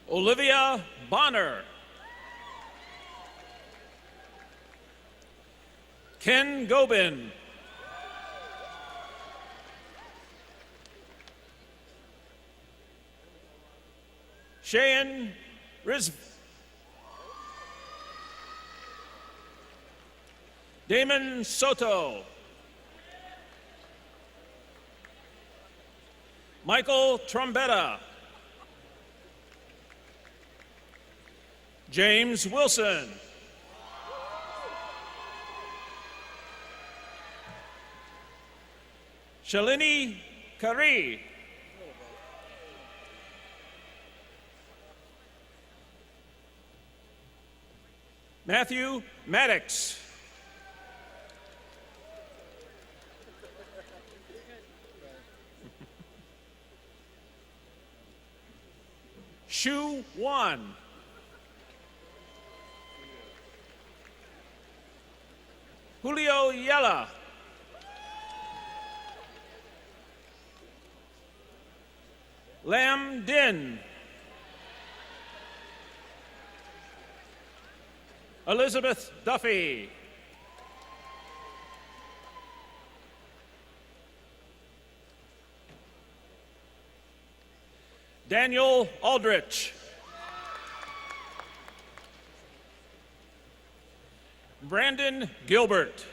Olivia Bonner. Ken Gobin. Cheyenne Riz. Damon Soto. Michael Trombetta. James Wilson. Shalini Kari. Matthew Maddox. Shu Wan. Julio Yella. Lam Din. Elizabeth Duffy. Daniel Aldrich. Brandon Gilbert.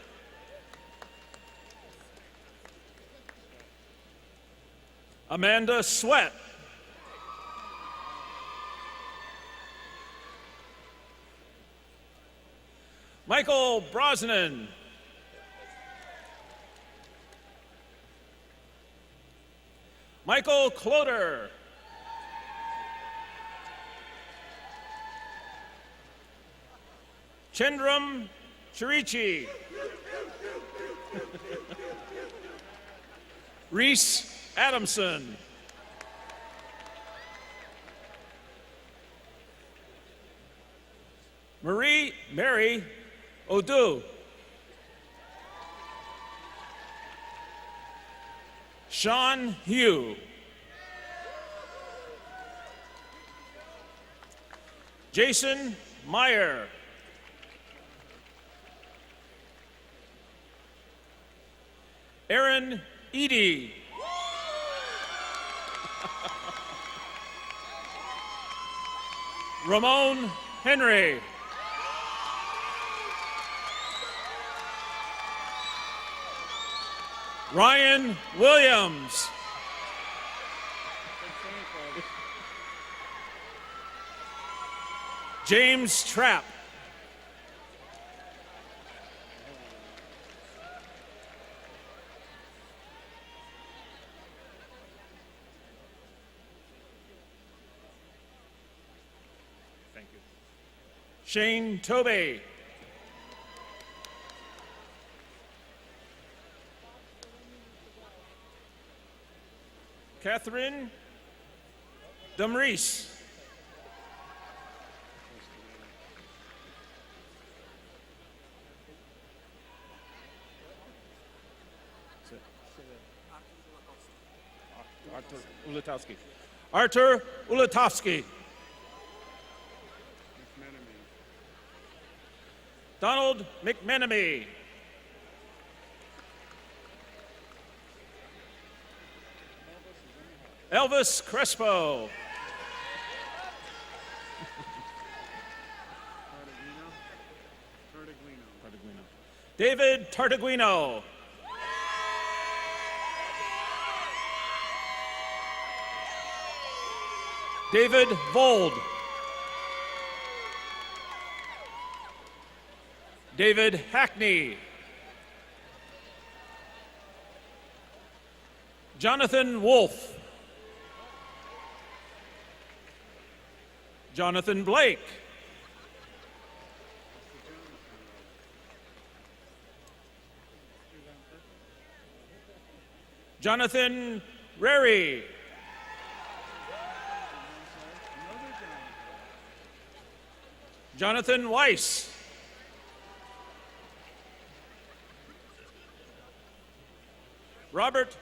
Amanda Sweat. Michael Brosnan. Michael Cloder. Chendram Chirichi. Reese Adamson. Mary Odu. Sean Hugh. Jason Meyer. Aaron Edie. Ramon Henry. Ryan Williams. James Trapp. Thank you. Shane Tobey. Catherine Dumries. Dr. Ulatowski. Artur Ulatovsky. McMenemy. Donald McMenemy. Elvis Crespo. Tartaglino. David Tartaguino. David Vold. David Hackney. Jonathan Wolf. Jonathan Blake. Jonathan Rary. Jonathan Weiss. Robert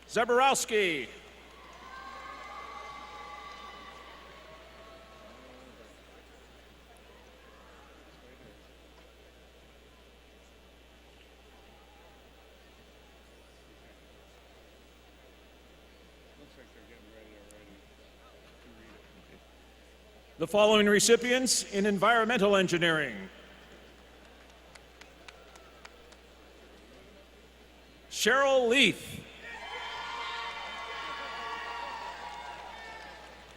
Zaborowski. Looks like they're getting ready already to read it. The following recipients in environmental engineering: Cheryl Leith,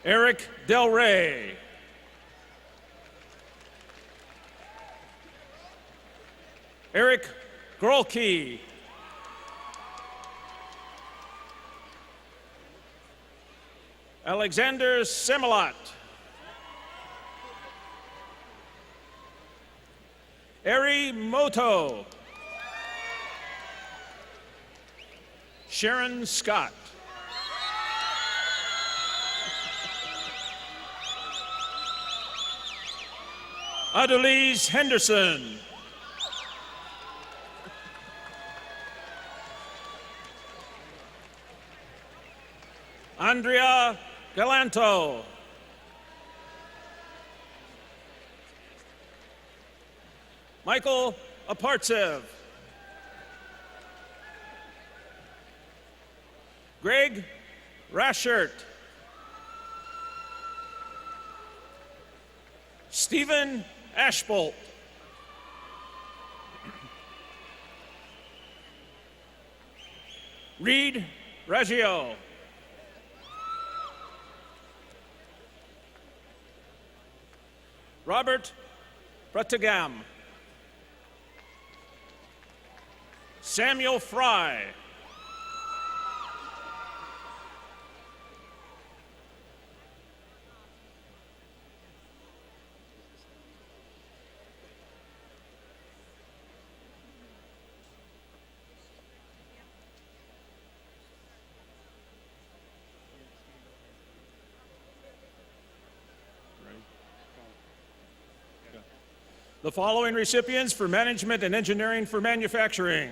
Eric Del Rey, Eric Grolke, Alexander Semilat, Eri Moto, Sharon Scott, Adelise Henderson, Andrea Galanto, Michael Apartsev, Greg Raschert, Stephen Ashbolt, Reed Raggio, Robert Bratigam, Samuel Fry, the following recipients for management and engineering for manufacturing: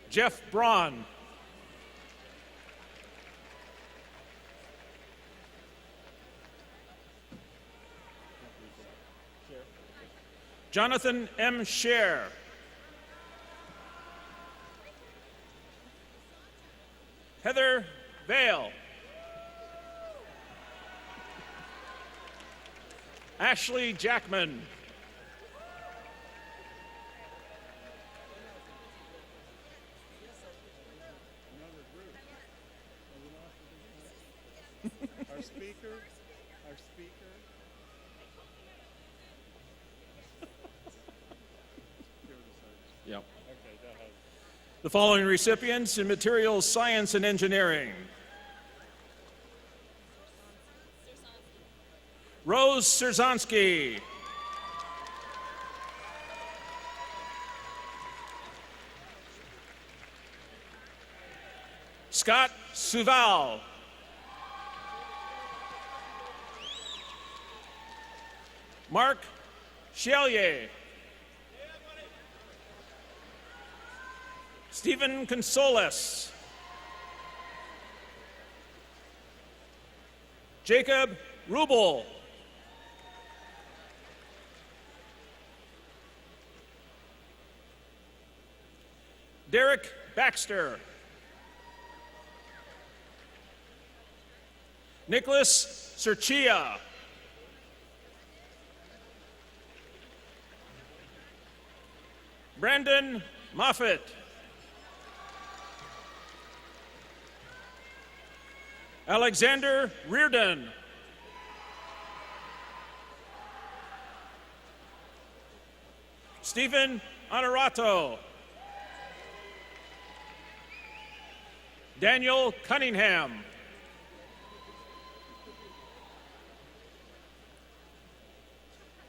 Jeff Braun, Jonathan M. Scher, Heather Vale, Ashley Jackman, Our speaker. Yep. Okay, go ahead. The following recipients in materials science and engineering: Rose Serzonsky, Scott Suval, Mark Chelier. Stephen Consoles. Jacob Rubel. Derek Baxter. Nicholas Serchia. Brandon Moffett. Alexander Reardon. Stephen Honorato. Daniel Cunningham.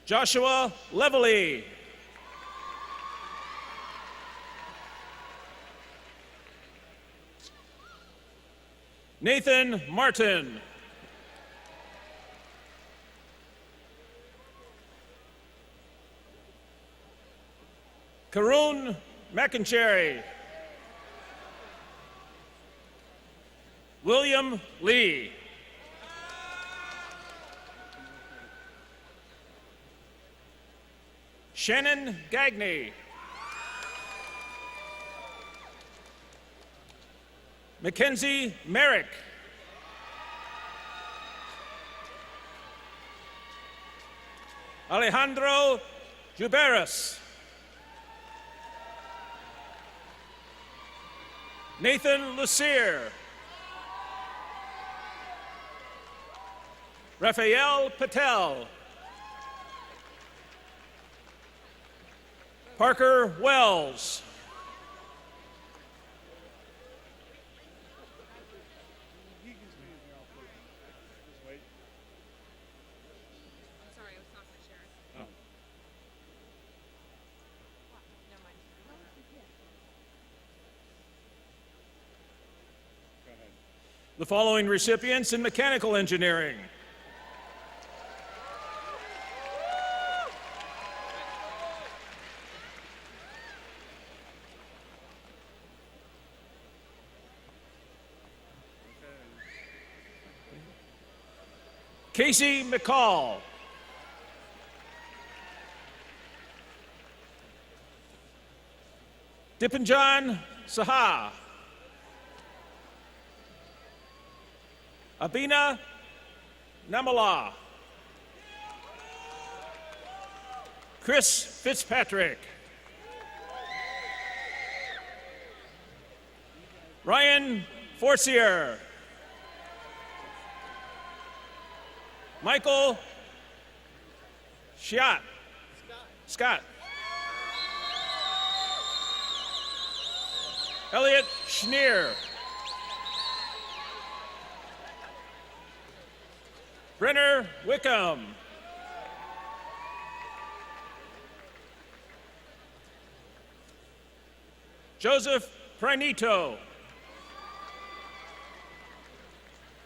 Joshua Levely. Nathan Martin. Karun McIncherry. William Lee. Shannon Gagney. Mackenzie Merrick. Alejandro Juberas. Nathan Lucier. Raphael Patel. Parker Wells. The following recipients in mechanical engineering: Casey McCall. Dipanjan Saha. Abina Namala. Chris Fitzpatrick. Ryan Forcier. Michael Scott. Elliot Schneer. Brenner Wickham. Joseph Pranito.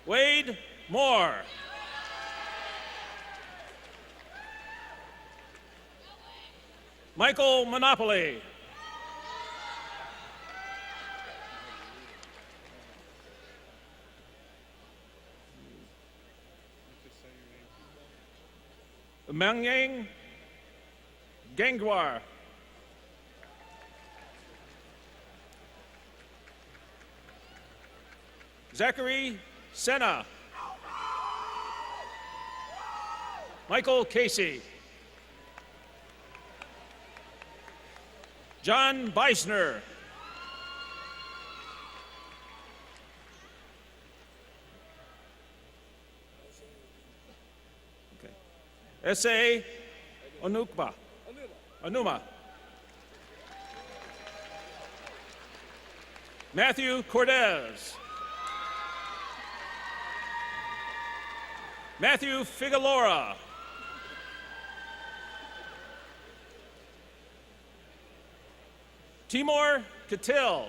Wade Moore. Michael Monopoly. Mangyang Gangwar. Zachary Senna. Michael Casey. John Beisner. S.A. Onuma. Matthew Cortez. Matthew Figueroa. Timur Catil.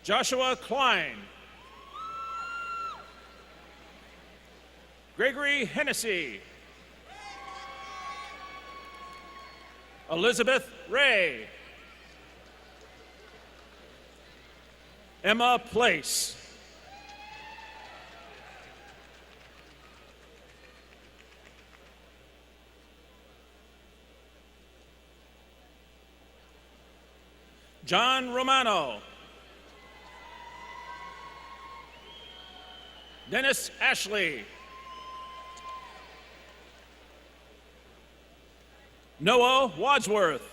Joshua Klein. Gregory Hennessy. Elizabeth Ray. Emma Place. John Romano. Dennis Ashley. Noah Wadsworth.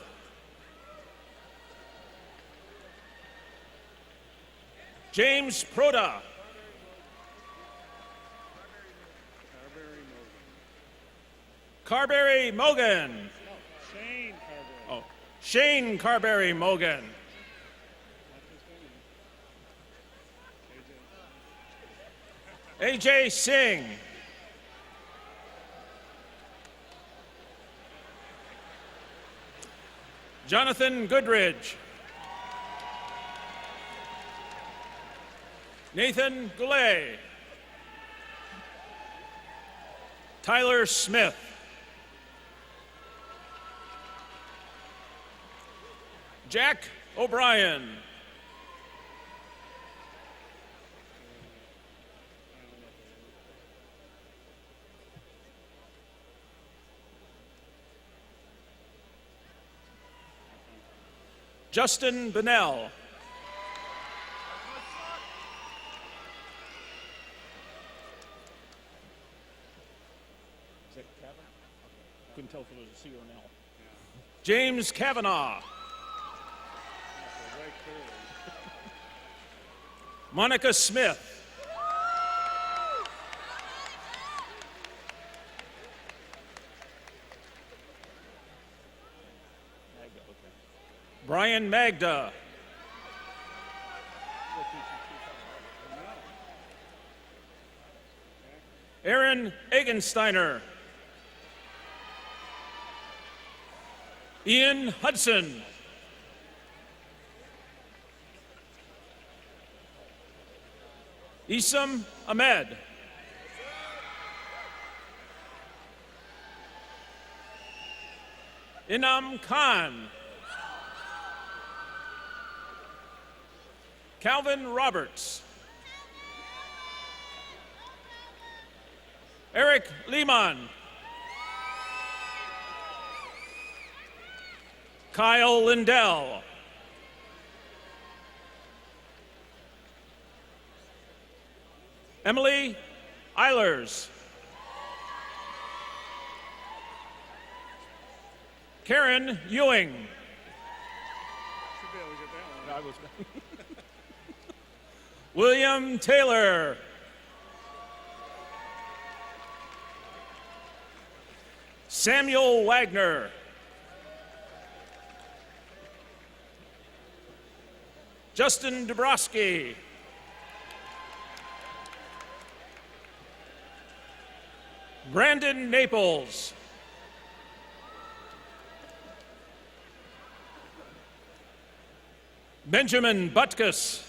James Proda. Carberry Mogan. Shane Carberry. Oh, Shane Carberry Mogan. AJ Singh. Jonathan Goodridge. Nathan Goulet. Tyler Smith. Jack O'Brien. Justin Bennell. Is that Kevin? Couldn't tell if it was a C or an L. James Kavanaugh. Monica Smith. Brian Magda. Aaron Egensteiner. Ian Hudson. Isam Ahmed. Inam Khan. Calvin Roberts. Eric Lehman. Kyle Lindell. Emily Eilers. Karen Ewing. Should be able to get that one. William Taylor. Samuel Wagner. Justin Dabrowski. Brandon Naples. Benjamin Butkus.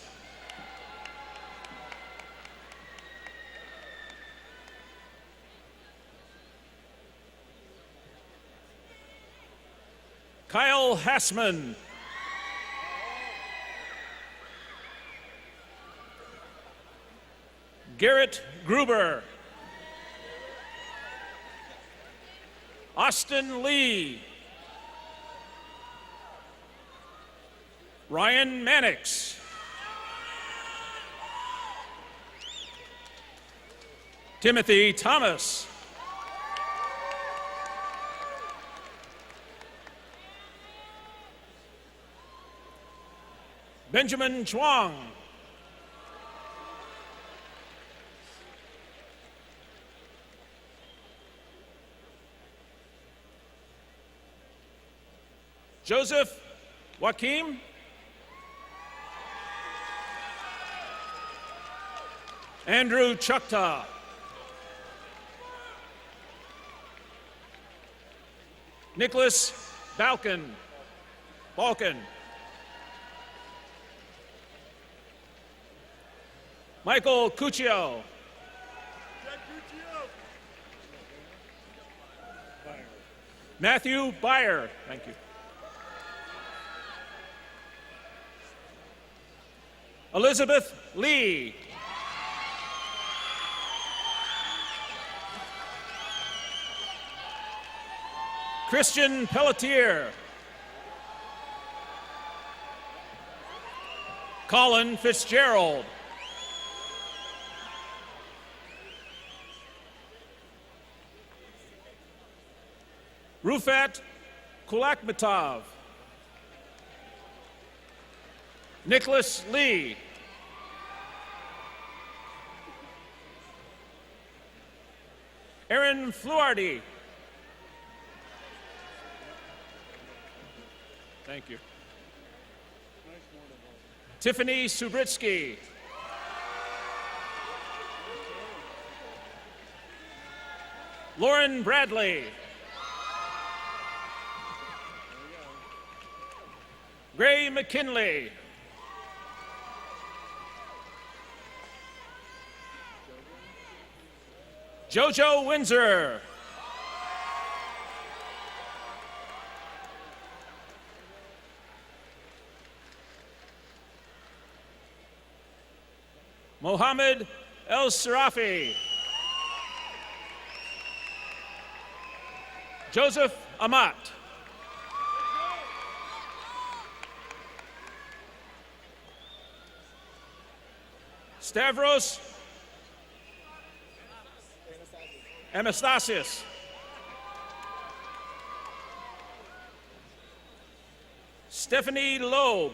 Kyle Hassman. Garrett Gruber. Austin Lee. Ryan Mannix. Timothy Thomas. Benjamin Chuang. Joseph Joaquim. Andrew Chukta. Nicholas Balkan. Michael Cuccio. Matthew Byer. Thank you. Elizabeth Lee. Christian Pelletier. Colin Fitzgerald. Rufat Kulakmatov. Nicholas Lee. Aaron Fluardi. Thank you. Tiffany Subritsky. Lauren Bradley. Gray McKinley. Jojo Windsor. Mohammed El Sarafi. Joseph Amat. Stavros Anastasius. Stephanie Loeb.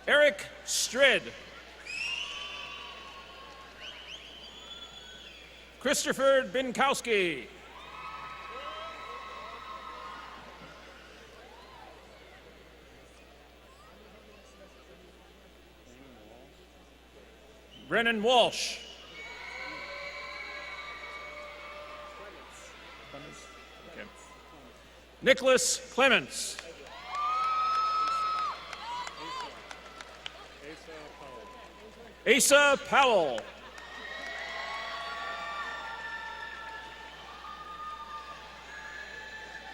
Eric Strid. Christopher Binkowski. Brennan Walsh. Okay. Nicholas Clements. Asa Powell.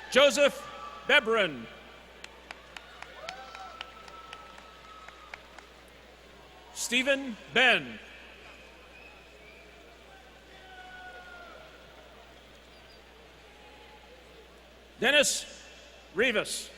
Joseph Bebrin. Stephen Ben. Dennis Rivas.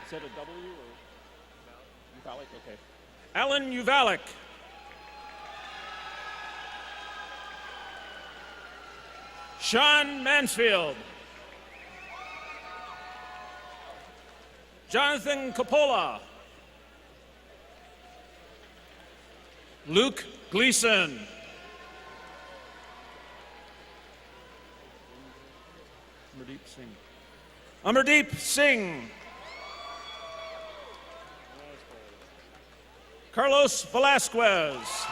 Is that a W or Uvalic? Okay. Alan Uvalic. Sean Mansfield. Jonathan Coppola. Luke Gleason. Amardeep Singh. Amardeep Singh. Carlos Velasquez.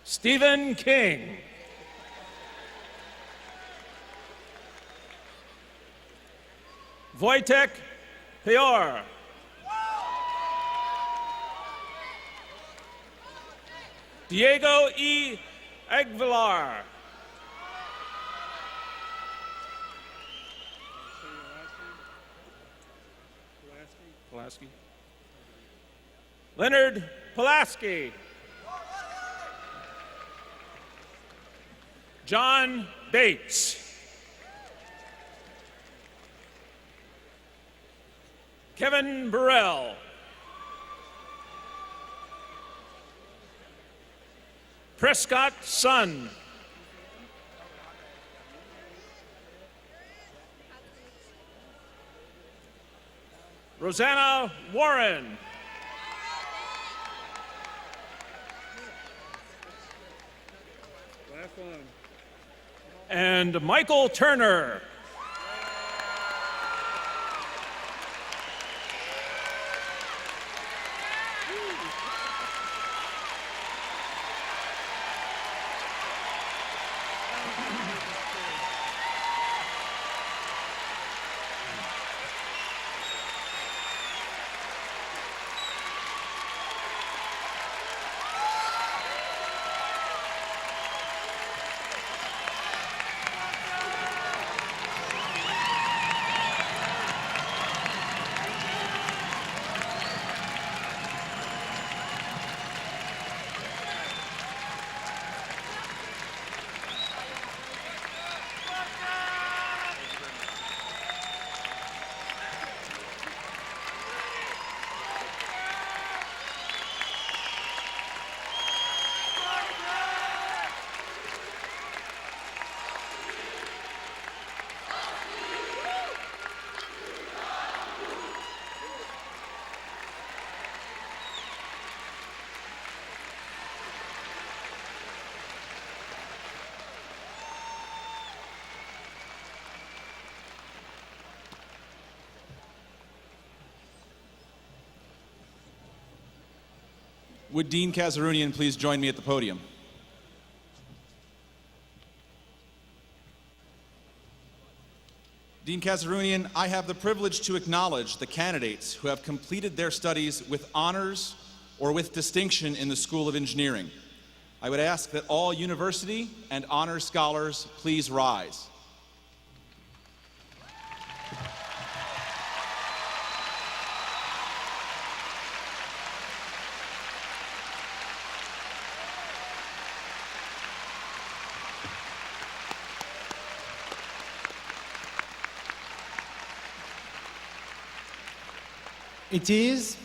Stephen King. Wojtek Pior. Diego E. Aguilar. Pulaski. Leonard Pulaski. John Bates. Kevin Burrell. Prescott Sun. Rosanna Warren. Have fun. And Michael Turner. Would Dean Kazarunian please join me at the podium? Dean Kazarunian, I have the privilege to acknowledge the candidates who have completed their studies with honors or with distinction in the School of Engineering. I would ask that all university and honors scholars please rise. It is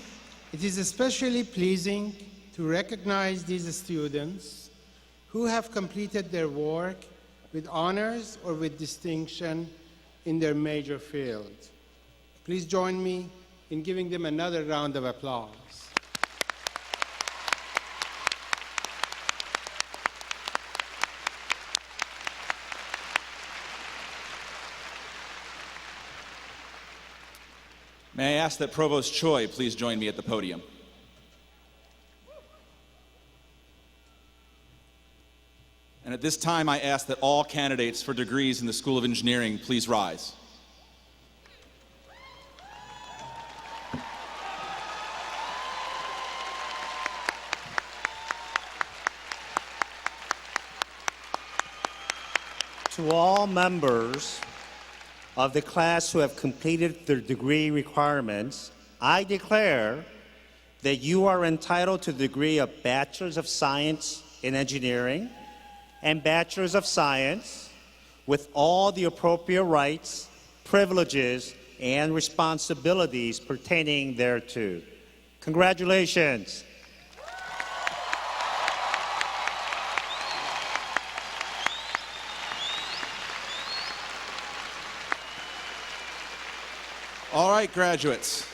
especially pleasing to recognize these students who have completed their work with honors or with distinction in their major field. Please join me in giving them another round of applause. May I ask that Provost Choi please join me at the podium? And at this time, I ask that all candidates for degrees in the School of Engineering please rise. To all members of the class who have completed their degree requirements, I declare that you are entitled to the degree of Bachelor's of Science in Engineering and Bachelor's of Science with all the appropriate rights, privileges, and responsibilities pertaining thereto. Congratulations. All right, graduates.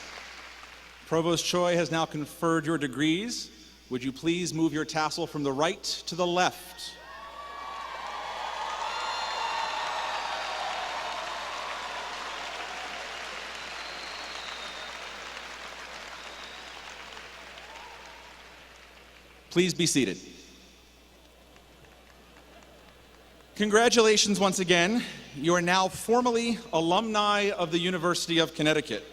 Provost Choi has now conferred your degrees. Would you please move your tassel from the right to the left? Please be seated. Congratulations once again. You are now formally alumni of the University of Connecticut.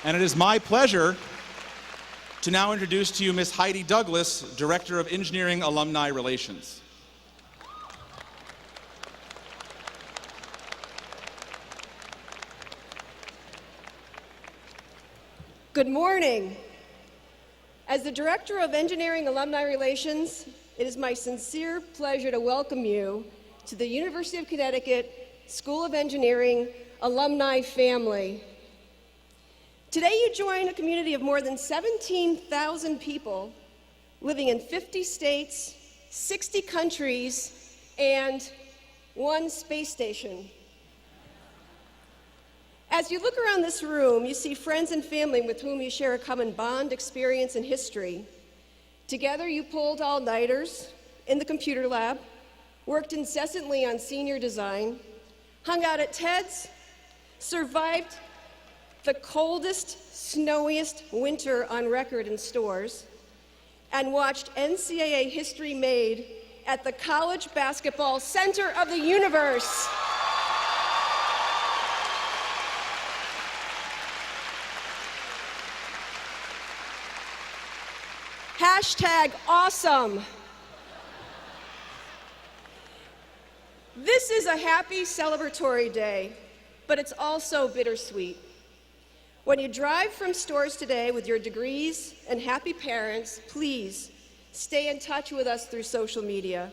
And it is my pleasure to now introduce to you Ms. Heidi Douglas, Director of Engineering Alumni Relations. Good morning. As the Director of Engineering Alumni Relations, it is my sincere pleasure to welcome you to the University of Connecticut School of Engineering alumni family. Today you join a community of more than 17,000 people living in 50 states, 60 countries, and one space station. As you look around this room, you see friends and family with whom you share a common bond, experience, and history. Together, you pulled all-nighters in the computer lab, worked incessantly on senior design, hung out at TED's, survived the coldest, snowiest winter on record in stores, and watched NCAA history made at the college basketball center of the universe. Hashtag awesome. This is a happy celebratory day, but it's also bittersweet. When you drive from stores today with your degrees and happy parents, please stay in touch with us through social media.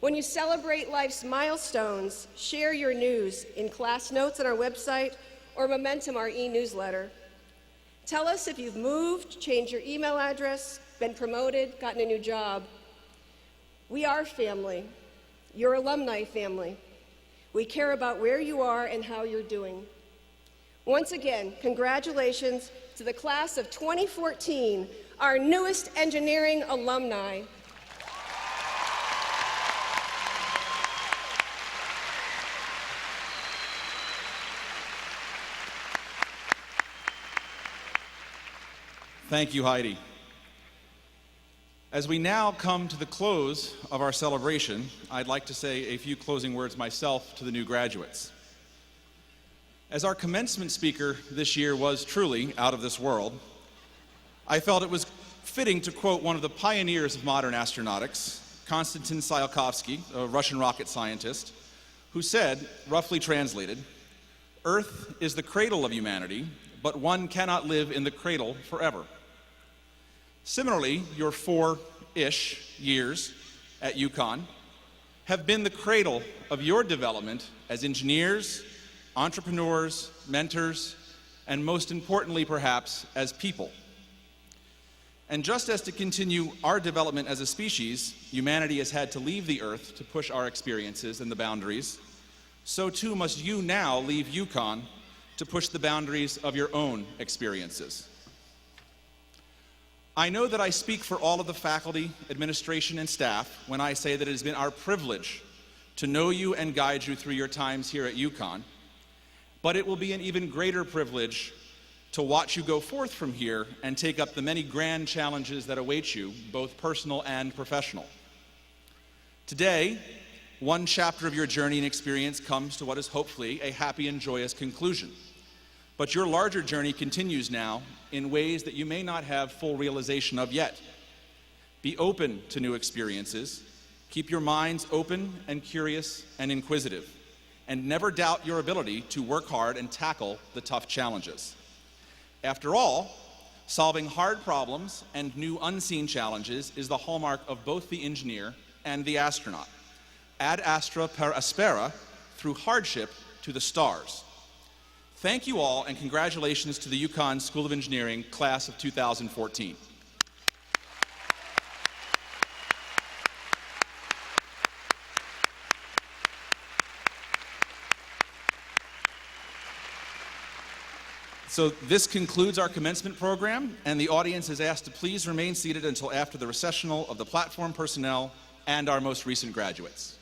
When you celebrate life's milestones, share your news in class notes on our website or Momentum, our e-newsletter. Tell us if you've moved, changed your email address, been promoted, gotten a new job. We are family. Your alumni family. We care about where you are and how you're doing. Once again, congratulations to the class of 2014, our newest engineering alumni. Thank you, Heidi. As we now come to the close of our celebration, I'd like to say a few closing words myself to the new graduates. As our commencement speaker this year was truly out of this world, I felt it was fitting to quote one of the pioneers of modern astronautics, Konstantin Tsiolkovsky, a Russian rocket scientist, who said, roughly translated, "Earth is the cradle of humanity, but one cannot live in the cradle forever." Similarly, your 4-ish years at UConn have been the cradle of your development as engineers, entrepreneurs, mentors, and most importantly, perhaps, as people. And just as to continue our development as a species, humanity has had to leave the Earth to push our experiences and the boundaries, so too must you now leave UConn to push the boundaries of your own experiences. I know that I speak for all of the faculty, administration, and staff when I say that it has been our privilege to know you and guide you through your times here at UConn, but it will be an even greater privilege to watch you go forth from here and take up the many grand challenges that await you, both personal and professional. Today, one chapter of your journey and experience comes to what is hopefully a happy and joyous conclusion. But your larger journey continues now in ways that you may not have full realization of yet. Be open to new experiences. Keep your minds open and curious and inquisitive. And never doubt your ability to work hard and tackle the tough challenges. After all, solving hard problems and new unseen challenges is the hallmark of both the engineer and the astronaut. Ad astra per aspera, through hardship to the stars. Thank you all, and congratulations to the UConn School of Engineering class of 2014. So this concludes our commencement program, and the audience is asked to please remain seated until after the recessional of the platform personnel and our most recent graduates.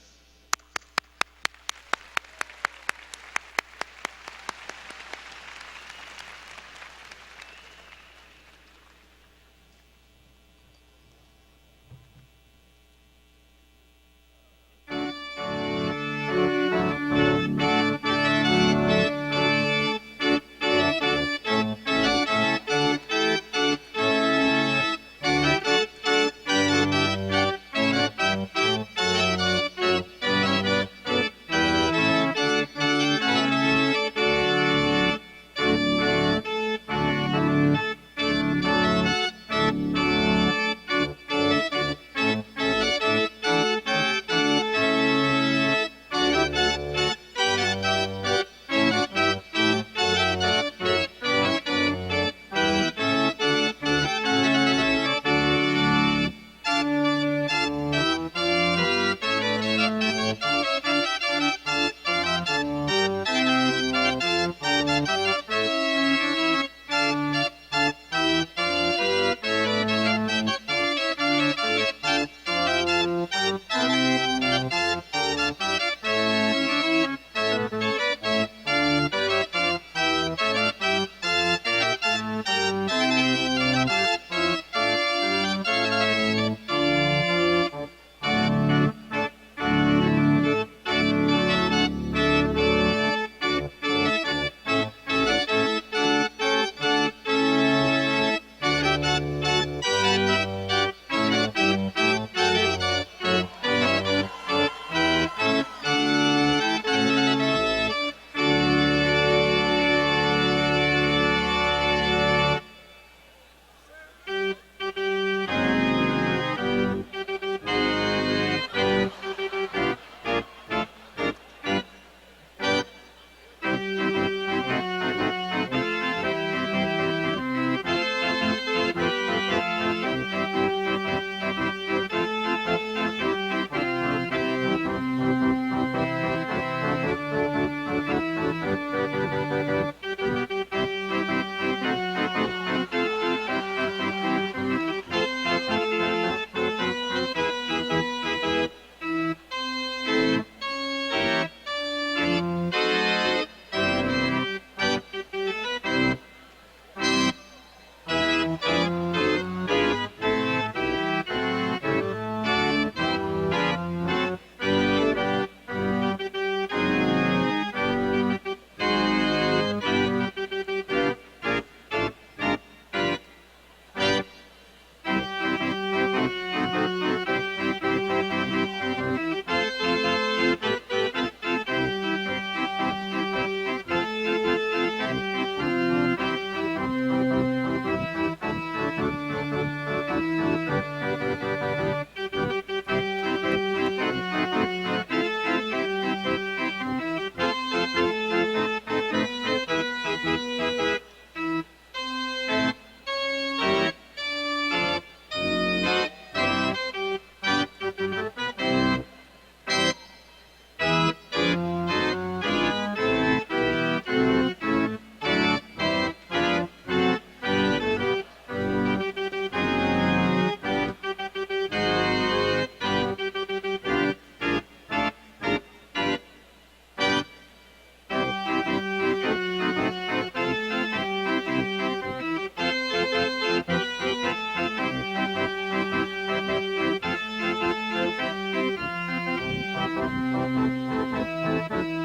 Thank you.